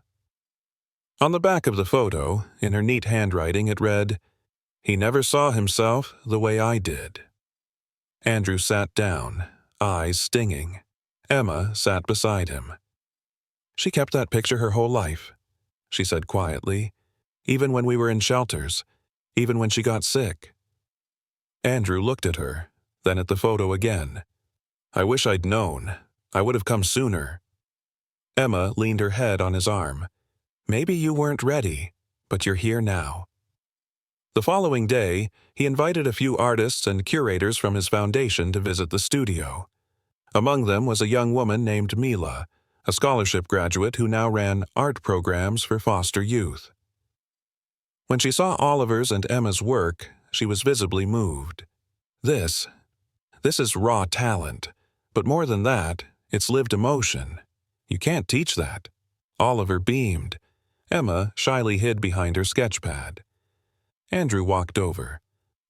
On the back of the photo, in her neat handwriting, it read, He never saw himself the way I did. Andrew sat down, eyes stinging. Emma sat beside him. She kept that picture her whole life, she said quietly, even when we were in shelters, even when she got sick. Andrew looked at her, then at the photo again. I wish I'd known. I would have come sooner. Emma leaned her head on his arm. Maybe you weren't ready, but you're here now. The following day, he invited a few artists and curators from his foundation to visit the studio. Among them was a young woman named Mila, a scholarship graduate who now ran art programs for foster youth. When she saw Oliver's and Emma's work, she was visibly moved. This is raw talent, but more than that, it's lived emotion. You can't teach that. Oliver beamed. Emma shyly hid behind her sketchpad. Andrew walked over.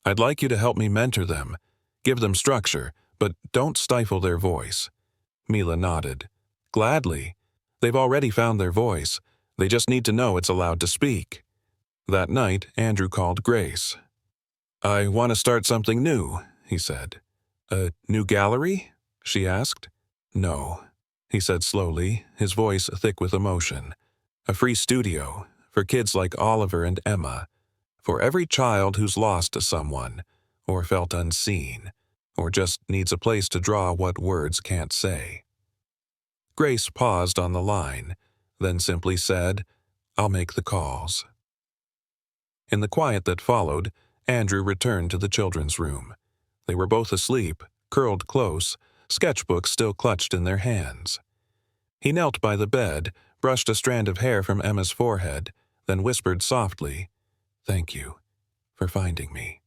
I'd like you to help me mentor them, give them structure, but don't stifle their voice. Mila nodded. Gladly. They've already found their voice. They just need to know it's allowed to speak. That night, Andrew called Grace. I want to start something new, he said. A new gallery? She asked. No, he said slowly, his voice thick with emotion. A free studio, for kids like Oliver and Emma. For every child who's lost someone, or felt unseen, or just needs a place to draw what words can't say. Grace paused on the line, then simply said, I'll make the calls. In the quiet that followed, Andrew returned to the children's room. They were both asleep, curled close, sketchbooks still clutched in their hands. He knelt by the bed, brushed a strand of hair from Emma's forehead, then whispered softly, Thank you for finding me.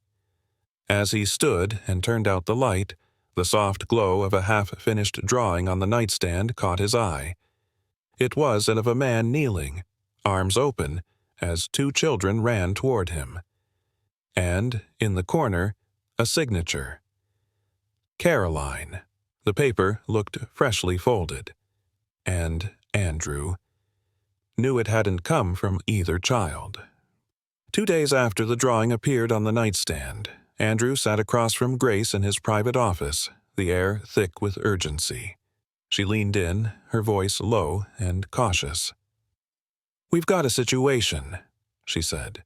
As he stood and turned out the light, the soft glow of a half-finished drawing on the nightstand caught his eye. It was that of a man kneeling, arms open, as two children ran toward him. And, in the corner, a signature. Caroline. The paper looked freshly folded. And Andrew knew it hadn't come from either child. 2 days after the drawing appeared on the nightstand, Andrew sat across from Grace in his private office, the air thick with urgency. She leaned in, her voice low and cautious. We've got a situation, she said.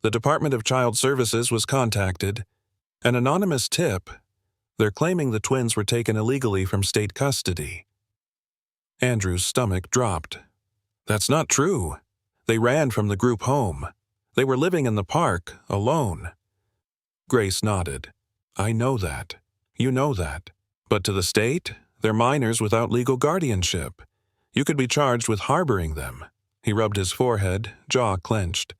The Department of Child Services was contacted. An anonymous tip. They're claiming the twins were taken illegally from state custody. Andrew's stomach dropped. That's not true. They ran from the group home. They were living in the park, alone. Grace nodded. I know that. You know that. But to the state, they're minors without legal guardianship. You could be charged with harboring them. He rubbed his forehead, jaw clenched.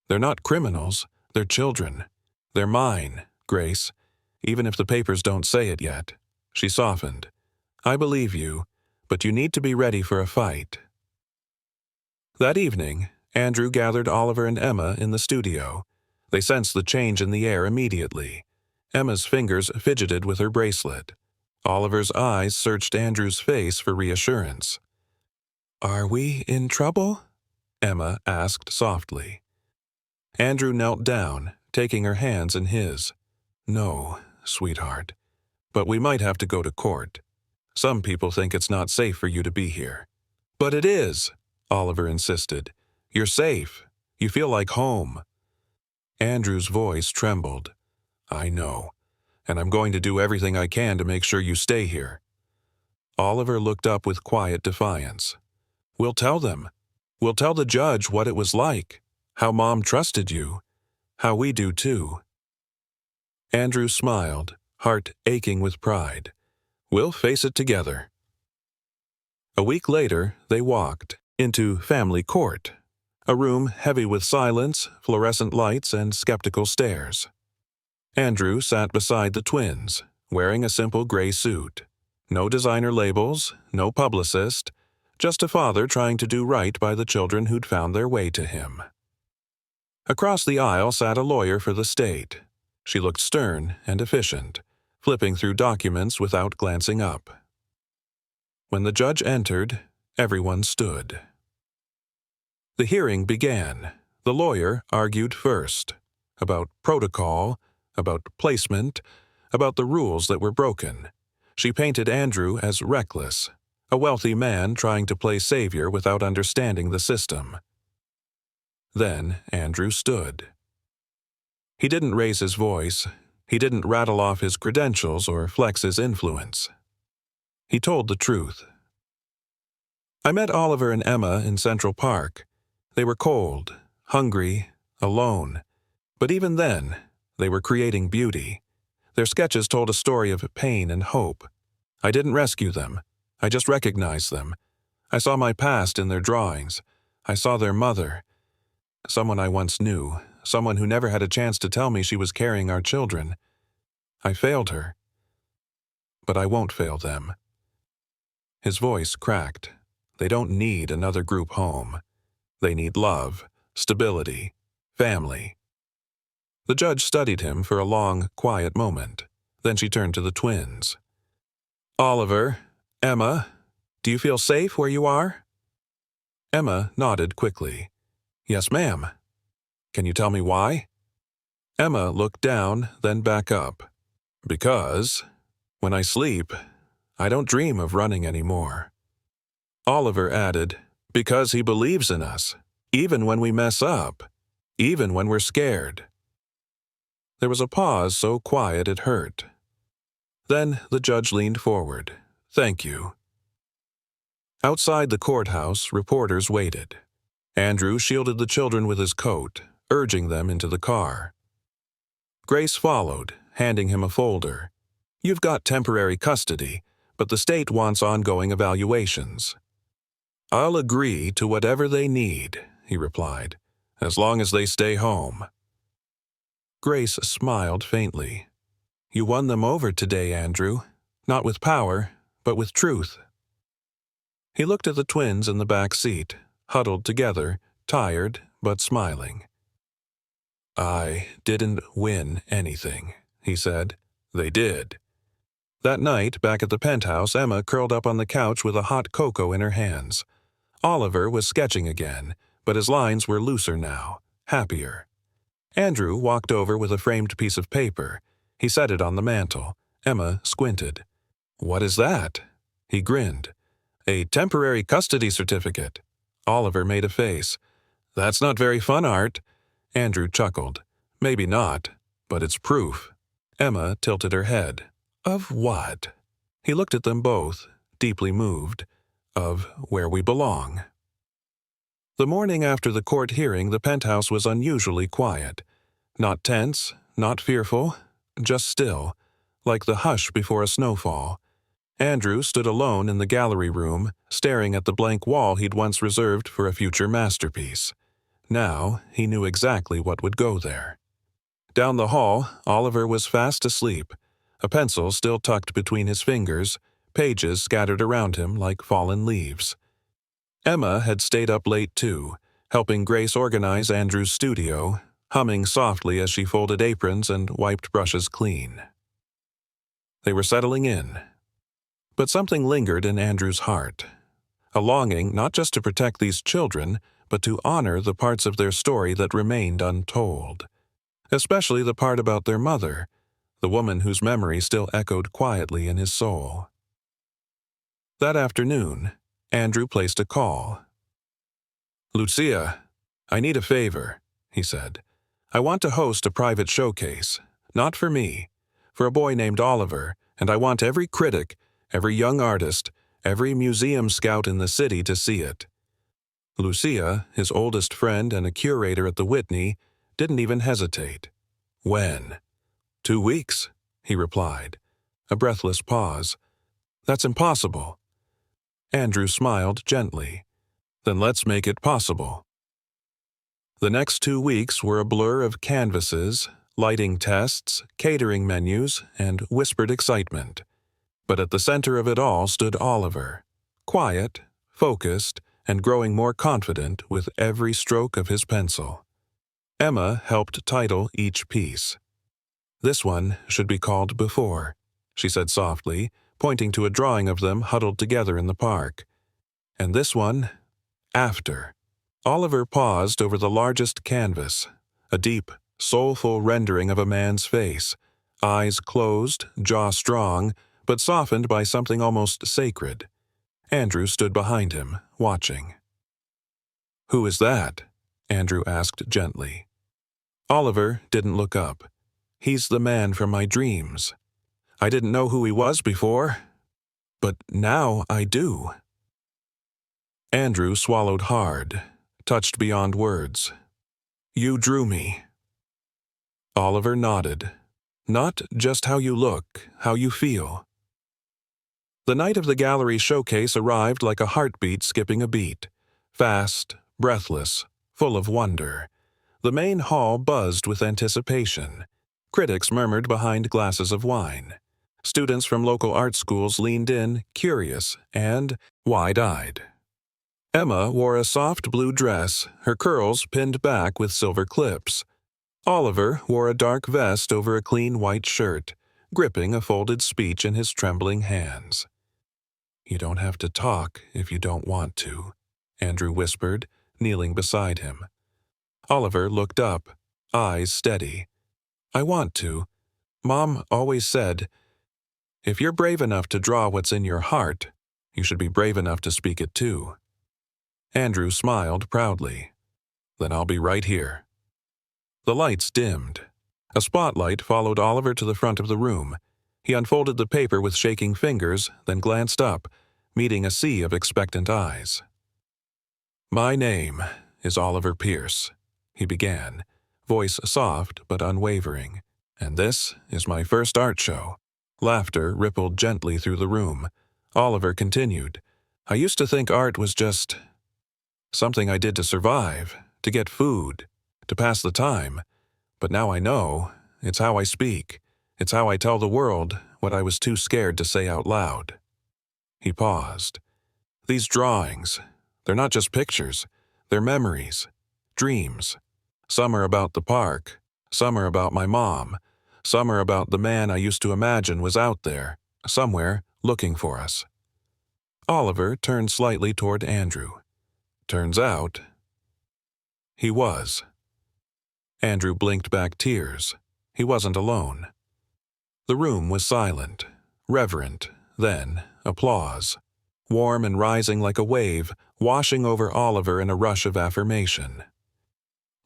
They're not criminals. They're children. They're mine, Grace. even if the papers don't say it yet. She softened. I believe you, but you need to be ready for a fight. That evening, Andrew gathered Oliver and Emma in the studio. They sensed the change in the air immediately. Emma's fingers fidgeted with her bracelet. Oliver's eyes searched Andrew's face for reassurance. Are we in trouble? Emma asked softly. Andrew knelt down, taking her hands in his. No, sweetheart, but we might have to go to court. Some people think it's not safe for you to be here. But it is, Oliver insisted. You're safe. You feel like home. Andrew's voice trembled. I know, and I'm going to do everything I can to make sure you stay here. Oliver looked up with quiet defiance. We'll tell them. We'll tell the judge what it was like, how Mom trusted you, how we do too. Andrew smiled, heart aching with pride. We'll face it together. A week later, they walked into family court, a room heavy with silence, fluorescent lights, and skeptical stares. Andrew sat beside the twins, wearing a simple gray suit. No designer labels, no publicist, just a father trying to do right by the children who'd found their way to him. Across the aisle sat a lawyer for the state. She looked stern and efficient, flipping through documents without glancing up. When the judge entered, everyone stood. The hearing began. The lawyer argued first, about protocol, about placement, about the rules that were broken. She painted Andrew as reckless, a wealthy man trying to play savior without understanding the system. Then Andrew stood. He didn't raise his voice. He didn't rattle off his credentials or flex his influence. He told the truth. I met Oliver and Emma in Central Park. They were cold, hungry, alone. But even then, they were creating beauty. Their sketches told a story of pain and hope. I didn't rescue them. I just recognized them. I saw my past in their drawings. I saw their mother, someone I once knew, someone who never had a chance to tell me she was carrying our children. I failed her. But I won't fail them. His voice cracked. They don't need another group home. They need love, stability, family. The judge studied him for a long, quiet moment. Then she turned to the twins. Oliver, Emma, do you feel safe where you are? Emma nodded quickly. Yes, ma'am. Can you tell me why? Emma looked down, then back up. Because, when I sleep, I don't dream of running anymore. Oliver added, because he believes in us, even when we mess up, even when we're scared. There was a pause so quiet it hurt. Then the judge leaned forward. Thank you. Outside the courthouse, reporters waited. Andrew shielded the children with his coat, urging them into the car. Grace followed, handing him a folder. You've got temporary custody, but the state wants ongoing evaluations. I'll agree to whatever they need, he replied, as long as they stay home. Grace smiled faintly. You won them over today, Andrew. Not with power, but with truth. He looked at the twins in the back seat, huddled together, tired but smiling. I didn't win anything, he said. They did. That night, back at the penthouse, Emma curled up on the couch with a hot cocoa in her hands. Oliver was sketching again, but his lines were looser now, happier. Andrew walked over with a framed piece of paper. He set it on the mantel. Emma squinted. What is that? He grinned. A temporary custody certificate. Oliver made a face. That's not very fun art. Andrew chuckled. Maybe not, but it's proof. Emma tilted her head. Of what? He looked at them both, deeply moved. Of where we belong. The morning after the court hearing, the penthouse was unusually quiet. Not tense, not fearful, just still, like the hush before a snowfall. Andrew stood alone in the gallery room, staring at the blank wall he'd once reserved for a future masterpiece. Now he knew exactly what would go there. Down the hall, Oliver was fast asleep. a pencil still tucked between his fingers, pages scattered around him like fallen leaves. Emma had stayed up late too, helping Grace organize Andrew's studio, humming softly as she folded aprons and wiped brushes clean. They were settling in. But something lingered in Andrew's heart, a longing not just to protect these children, but to honor the parts of their story that remained untold, especially the part about their mother, the woman whose memory still echoed quietly in his soul. That afternoon, Andrew placed a call. "Lucia, I need a favor," he said. "I want to host a private showcase, not for me, for a boy named Oliver, and I want every critic, every young artist, every museum scout in the city to see it." Lucia, his oldest friend and a curator at the Whitney, didn't even hesitate. "When?" "2 weeks," he replied. A breathless pause. "That's impossible." Andrew smiled gently. "Then let's make it possible." The next 2 weeks were a blur of canvases, lighting tests, catering menus, and whispered excitement. But at the center of it all stood Oliver, quiet, focused, and growing more confident with every stroke of his pencil. Emma helped title each piece. "This one should be called Before," she said softly, pointing to a drawing of them huddled together in the park. "And this one, After." Oliver paused over the largest canvas, a deep, soulful rendering of a man's face, eyes closed, jaw strong, but softened by something almost sacred. Andrew stood behind him, watching. "Who is that?" Andrew asked gently. Oliver didn't look up. "He's the man from my dreams. I didn't know who he was before, but now I do." Andrew swallowed hard, touched beyond words. "You drew me." Oliver nodded. "Not just how you look, how you feel." The night of the gallery showcase arrived like a heartbeat skipping a beat, fast, breathless, full of wonder. The main hall buzzed with anticipation. Critics murmured behind glasses of wine. Students from local art schools leaned in, curious and wide-eyed. Emma wore a soft blue dress, her curls pinned back with silver clips. Oliver wore a dark vest over a clean white shirt, gripping a folded speech in his trembling hands. "You don't have to talk if you don't want to," Andrew whispered, kneeling beside him. Oliver looked up, eyes steady. "I want to. Mom always said, if you're brave enough to draw what's in your heart, you should be brave enough to speak it too." Andrew smiled proudly. "Then I'll be right here." The lights dimmed. A spotlight followed Oliver to the front of the room. He unfolded the paper with shaking fingers, then glanced up, meeting a sea of expectant eyes. "My name is Oliver Pierce," he began, voice soft but unwavering. "And this is my first art show." Laughter rippled gently through the room. Oliver continued, "I used to think art was just something I did to survive, to get food, to pass the time. But now I know, it's how I speak. It's how I tell the world what I was too scared to say out loud." He paused. "These drawings, they're not just pictures. They're memories, dreams. Some are about the park. Some are about my mom. Some are about the man I used to imagine was out there, somewhere, looking for us." Oliver turned slightly toward Andrew. "Turns out, he was." Andrew blinked back tears. He wasn't alone. The room was silent, reverent, then applause. Warm and rising like a wave, washing over Oliver in a rush of affirmation.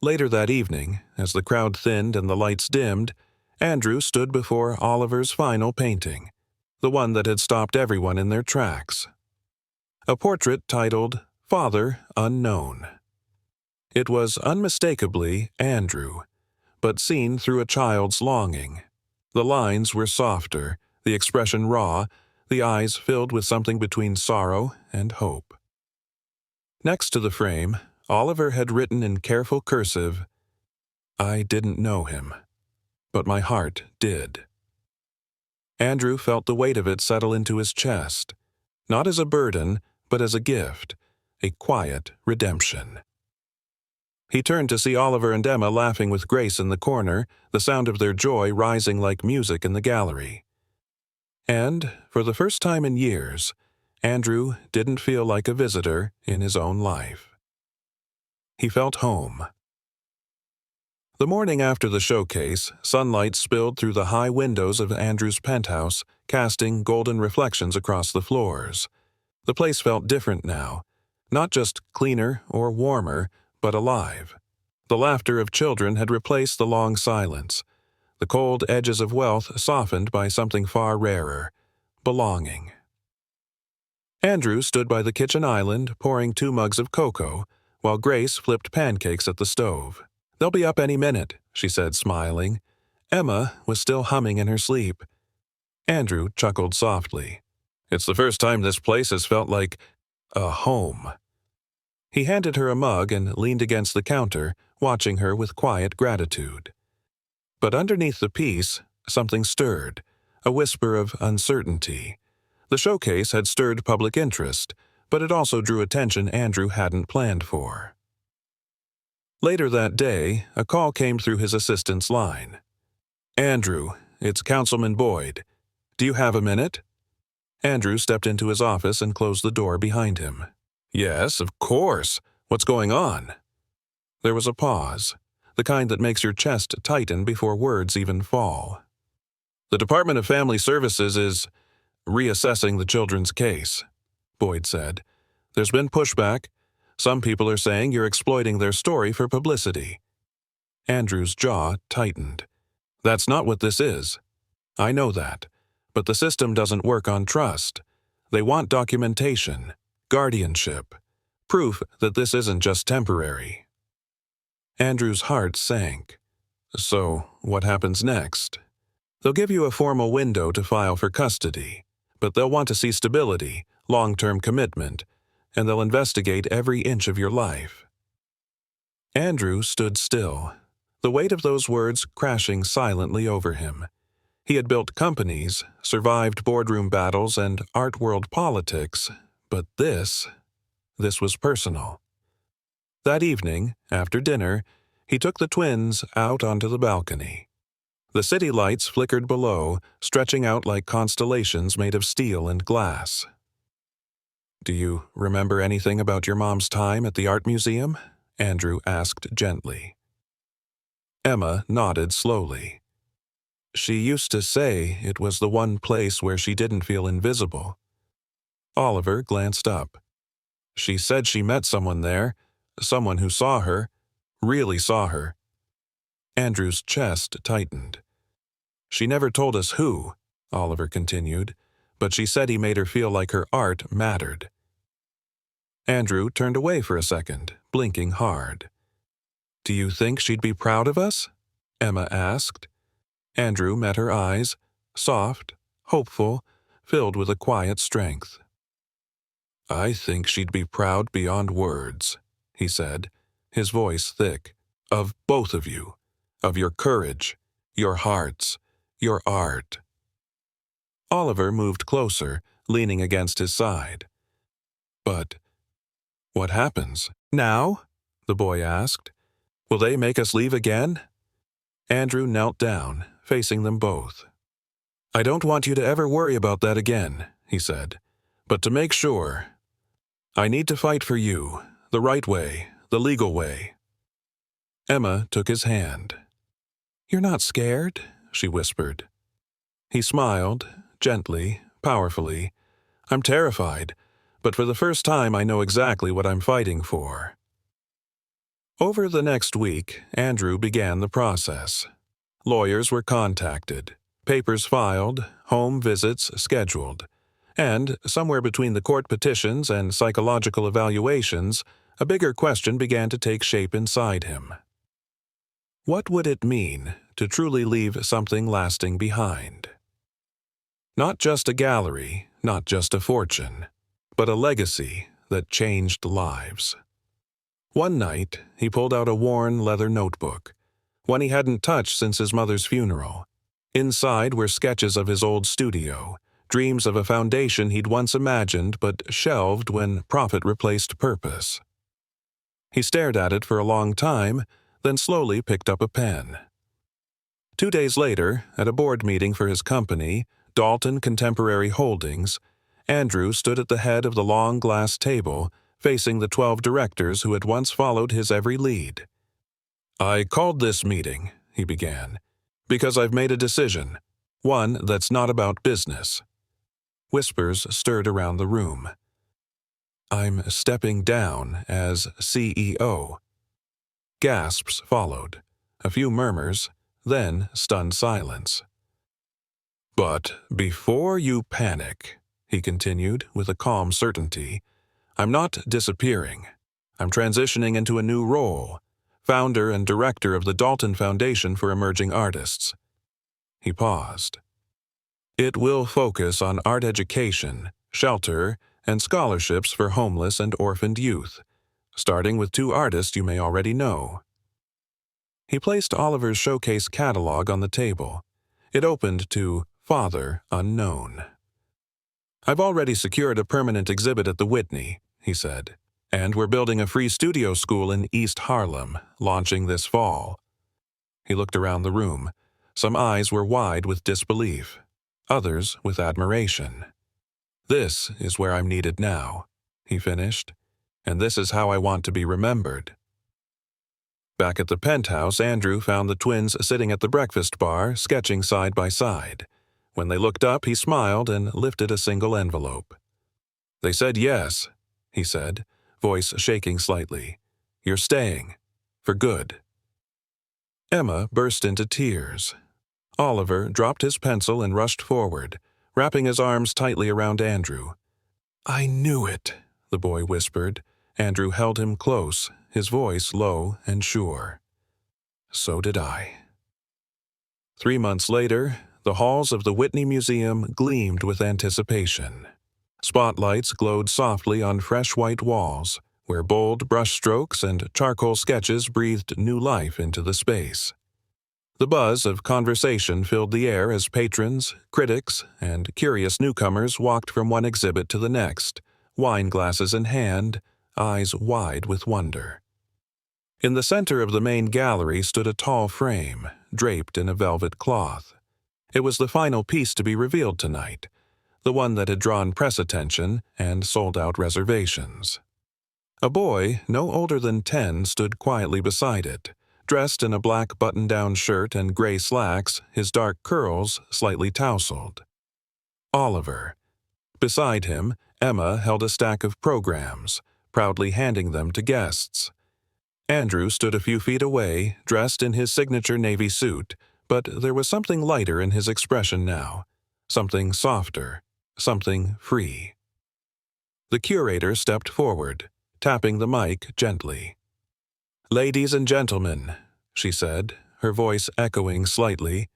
Later that evening, as the crowd thinned and the lights dimmed, Andrew stood before Oliver's final painting, the one that had stopped everyone in their tracks. A portrait titled Father Unknown. It was unmistakably Andrew, but seen through a child's longing. The lines were softer, the expression raw, the eyes filled with something between sorrow and hope. Next to the frame, Oliver had written in careful cursive, "I didn't know him, but my heart did." Andrew felt the weight of it settle into his chest, not as a burden, but as a gift, a quiet redemption. He turned to see Oliver and Emma laughing with Grace in the corner, the sound of their joy rising like music in the gallery. And, for the first time in years, Andrew didn't feel like a visitor in his own life. He felt home. The morning after the showcase, sunlight spilled through the high windows of Andrew's penthouse, casting golden reflections across the floors. The place felt different now, not just cleaner or warmer, but alive. The laughter of children had replaced the long silence, the cold edges of wealth softened by something far rarer, belonging. Andrew stood by the kitchen island, pouring 2 mugs of cocoa, while Grace flipped pancakes at the stove. "They'll be up any minute," she said, smiling. Emma was still humming in her sleep. Andrew chuckled softly. "It's the first time this place has felt like a home." He handed her a mug and leaned against the counter, watching her with quiet gratitude. But underneath the peace, something stirred, a whisper of uncertainty. The showcase had stirred public interest, but it also drew attention Andrew hadn't planned for. Later that day, a call came through his assistant's line. "Andrew, it's Councilman Boyd. Do you have a minute?" Andrew stepped into his office and closed the door behind him. "Yes, of course. What's going on?" There was a pause, the kind that makes your chest tighten before words even fall. "The Department of Family Services is reassessing the children's case," Boyd said. "There's been pushback. Some people are saying you're exploiting their story for publicity." Andrew's jaw tightened. "That's not what this is. I know that. But the system doesn't work on trust. They want documentation, guardianship, proof that this isn't just temporary." Andrew's heart sank. "So, what happens next?" "They'll give you a formal window to file for custody, but they'll want to see stability, long-term commitment, and they'll investigate every inch of your life." Andrew stood still, the weight of those words crashing silently over him. He had built companies, survived boardroom battles and art-world politics, but this was personal. That evening, after dinner, he took the twins out onto the balcony. The city lights flickered below, stretching out like constellations made of steel and glass. "Do you remember anything about your mom's time at the art museum?" Andrew asked gently. Emma nodded slowly. "She used to say it was the one place where she didn't feel invisible." Oliver glanced up. "She said she met someone there, someone who saw her, really saw her." Andrew's chest tightened. "She never told us who," Oliver continued, "but she said he made her feel like her art mattered." Andrew turned away for a second, blinking hard. "Do you think she'd be proud of us?" Emma asked. Andrew met her eyes, soft, hopeful, filled with a quiet strength. "I think she'd be proud beyond words," he said, his voice thick, "of both of you, of your courage, your hearts, your art." Oliver moved closer, leaning against his side. "But what happens now?" the boy asked. "Will they make us leave again?" Andrew knelt down, facing them both. "I don't want you to ever worry about that again," he said. "But to make sure, I need to fight for you, the right way, the legal way." Emma took his hand. "You're not scared?" she whispered. He smiled, gently, powerfully. "I'm terrified, but for the first time I know exactly what I'm fighting for." Over the next week, Andrew began the process. Lawyers were contacted, papers filed, home visits scheduled, and, somewhere between the court petitions and psychological evaluations, a bigger question began to take shape inside him. What would it mean to truly leave something lasting behind? Not just a gallery, not just a fortune, but a legacy that changed lives. One night, he pulled out a worn leather notebook, one he hadn't touched since his mother's funeral. Inside were sketches of his old studio, dreams of a foundation he'd once imagined but shelved when profit replaced purpose. He stared at it for a long time, then slowly picked up a pen. 2 days later, at a board meeting for his company, Dalton Contemporary Holdings, Andrew stood at the head of the long glass table, facing the 12 directors who had once followed his every lead. "I called this meeting," he began, "because I've made a decision, one that's not about business." Whispers stirred around the room. "I'm stepping down as CEO." Gasps followed, a few murmurs, then stunned silence. "But before you panic," he continued with a calm certainty, "I'm not disappearing. I'm transitioning into a new role, founder and director of the Dalton Foundation for Emerging Artists." He paused. "It will focus on art education, shelter, and scholarships for homeless and orphaned youth, starting with 2 artists you may already know." He placed Oliver's showcase catalog on the table. It opened to Father Unknown. "I've already secured a permanent exhibit at the Whitney," he said, "and we're building a free studio school in East Harlem, launching this fall." He looked around the room. Some eyes were wide with disbelief, others with admiration. "This is where I'm needed now," he finished, "and this is how I want to be remembered." Back at the penthouse, Andrew found the twins sitting at the breakfast bar, sketching side by side. When they looked up, he smiled and lifted a single envelope. "They said yes," he said, voice shaking slightly. "You're staying. For good." Emma burst into tears. Oliver dropped his pencil and rushed forward, wrapping his arms tightly around Andrew. "I knew it," the boy whispered. Andrew held him close, his voice low and sure. "So did I." 3 months later, the halls of the Whitney Museum gleamed with anticipation. Spotlights glowed softly on fresh white walls, where bold brushstrokes and charcoal sketches breathed new life into the space. The buzz of conversation filled the air as patrons, critics, and curious newcomers walked from one exhibit to the next, wine glasses in hand, eyes wide with wonder. In the center of the main gallery stood a tall frame, draped in a velvet cloth. It was the final piece to be revealed tonight, the one that had drawn press attention and sold out reservations. A boy, no older than 10, stood quietly beside it, dressed in a black button-down shirt and gray slacks, his dark curls slightly tousled. Oliver. Beside him, Emma held a stack of programs, proudly handing them to guests. Andrew stood a few feet away, dressed in his signature navy suit, but there was something lighter in his expression now, something softer, something free. The curator stepped forward, tapping the mic gently. "Ladies and gentlemen," she said, her voice echoing slightly,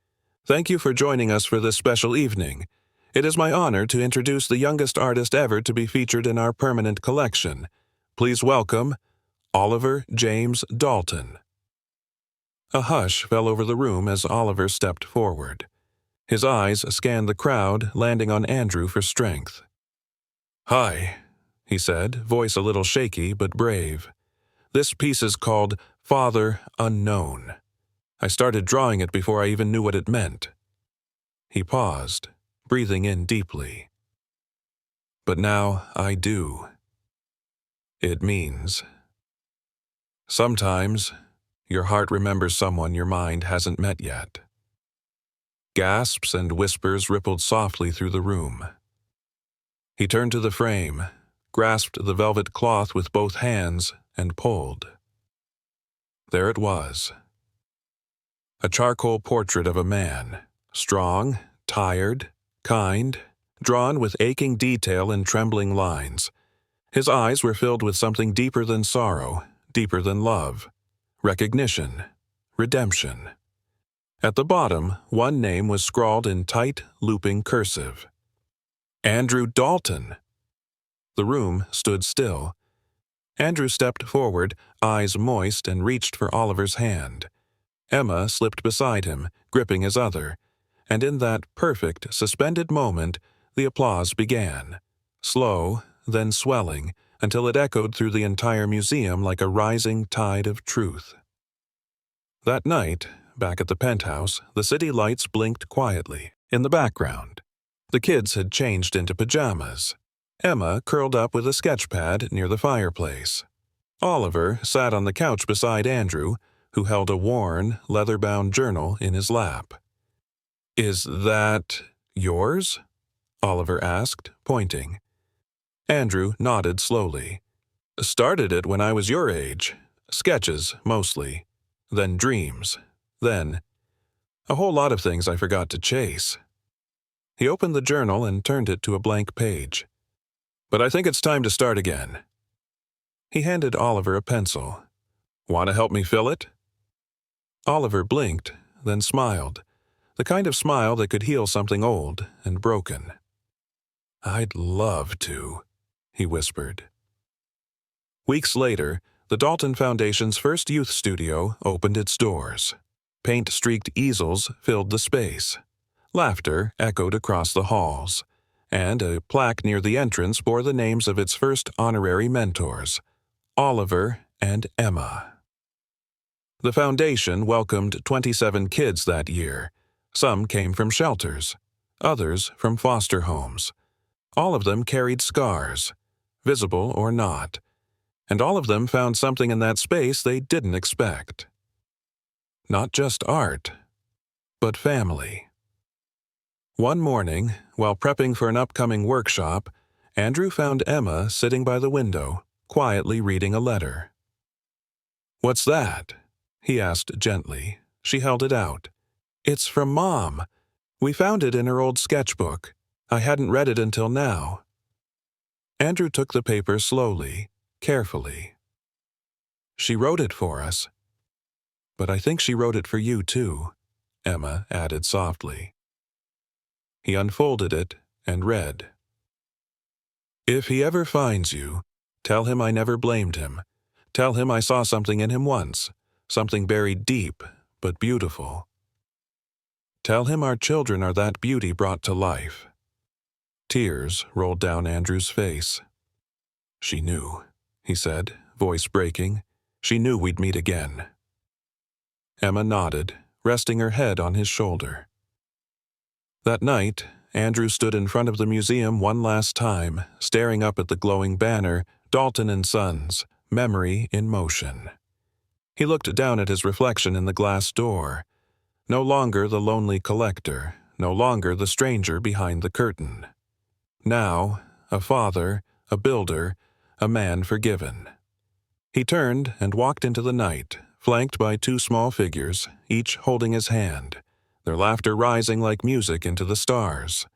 "thank you for joining us for this special evening. It is my honor to introduce the youngest artist ever to be featured in our permanent collection. Please welcome Oliver James Dalton." A hush fell over the room as Oliver stepped forward. His eyes scanned the crowd, landing on Andrew for strength. "Hi," he said, voice a little shaky but brave. "This piece is called Father Unknown. I started drawing it before I even knew what it meant." He paused, breathing in deeply. "But now I do. It means sometimes your heart remembers someone your mind hasn't met yet." Gasps and whispers rippled softly through the room. He turned to the frame, grasped the velvet cloth with both hands, and pulled. There it was. A charcoal portrait of a man, strong, tired, kind, drawn with aching detail and trembling lines. His eyes were filled with something deeper than sorrow, deeper than love, recognition, redemption. At the bottom, one name was scrawled in tight, looping cursive. Andrew Dalton. The room stood still. Andrew stepped forward, eyes moist, and reached for Oliver's hand. Emma slipped beside him, gripping his other. and in that perfect, suspended moment, the applause began, slow, then swelling, until it echoed through the entire museum like a rising tide of truth. That night, back at the penthouse, the city lights blinked quietly. In the background, the kids had changed into pajamas. Emma curled up with a sketch pad near the fireplace. Oliver sat on the couch beside Andrew, who held a worn, leather-bound journal in his lap. "Is that yours?" Oliver asked, pointing. Andrew nodded slowly. "Started it when I was your age. Sketches, mostly. Then dreams. Then a whole lot of things I forgot to chase." He opened the journal and turned it to a blank page. "But I think it's time to start again." He handed Oliver a pencil. "Want to help me fill it?" Oliver blinked, then smiled, the kind of smile that could heal something old and broken. "I'd love to," he whispered. Weeks later, the Dalton Foundation's first youth studio opened its doors. Paint-streaked easels filled the space. Laughter echoed across the halls, and a plaque near the entrance bore the names of its first honorary mentors, Oliver and Emma. The foundation welcomed 27 kids that year. Some came from shelters, others from foster homes. All of them carried scars, visible or not, and all of them found something in that space they didn't expect. Not just art, but family. One morning, while prepping for an upcoming workshop, Andrew found Emma sitting by the window, quietly reading a letter. "What's that?" he asked gently. She held it out. "It's from Mom. We found it in her old sketchbook. I hadn't read it until now." Andrew took the paper slowly, carefully. "She wrote it for us. But I think she wrote it for you, too," Emma added softly. He unfolded it and read. "If he ever finds you, tell him I never blamed him. Tell him I saw something in him once, something buried deep but beautiful. Tell him our children are that beauty brought to life." Tears rolled down Andrew's face. "She knew," he said, voice breaking. "She knew we'd meet again." Emma nodded, resting her head on his shoulder. That night, Andrew stood in front of the museum one last time, staring up at the glowing banner, Dalton & Sons, Memory in Motion. He looked down at his reflection in the glass door. No longer the lonely collector, no longer the stranger behind the curtain. Now, a father, a builder, a man forgiven. He turned and walked into the night, flanked by two small figures, each holding his hand, their laughter rising like music into the stars.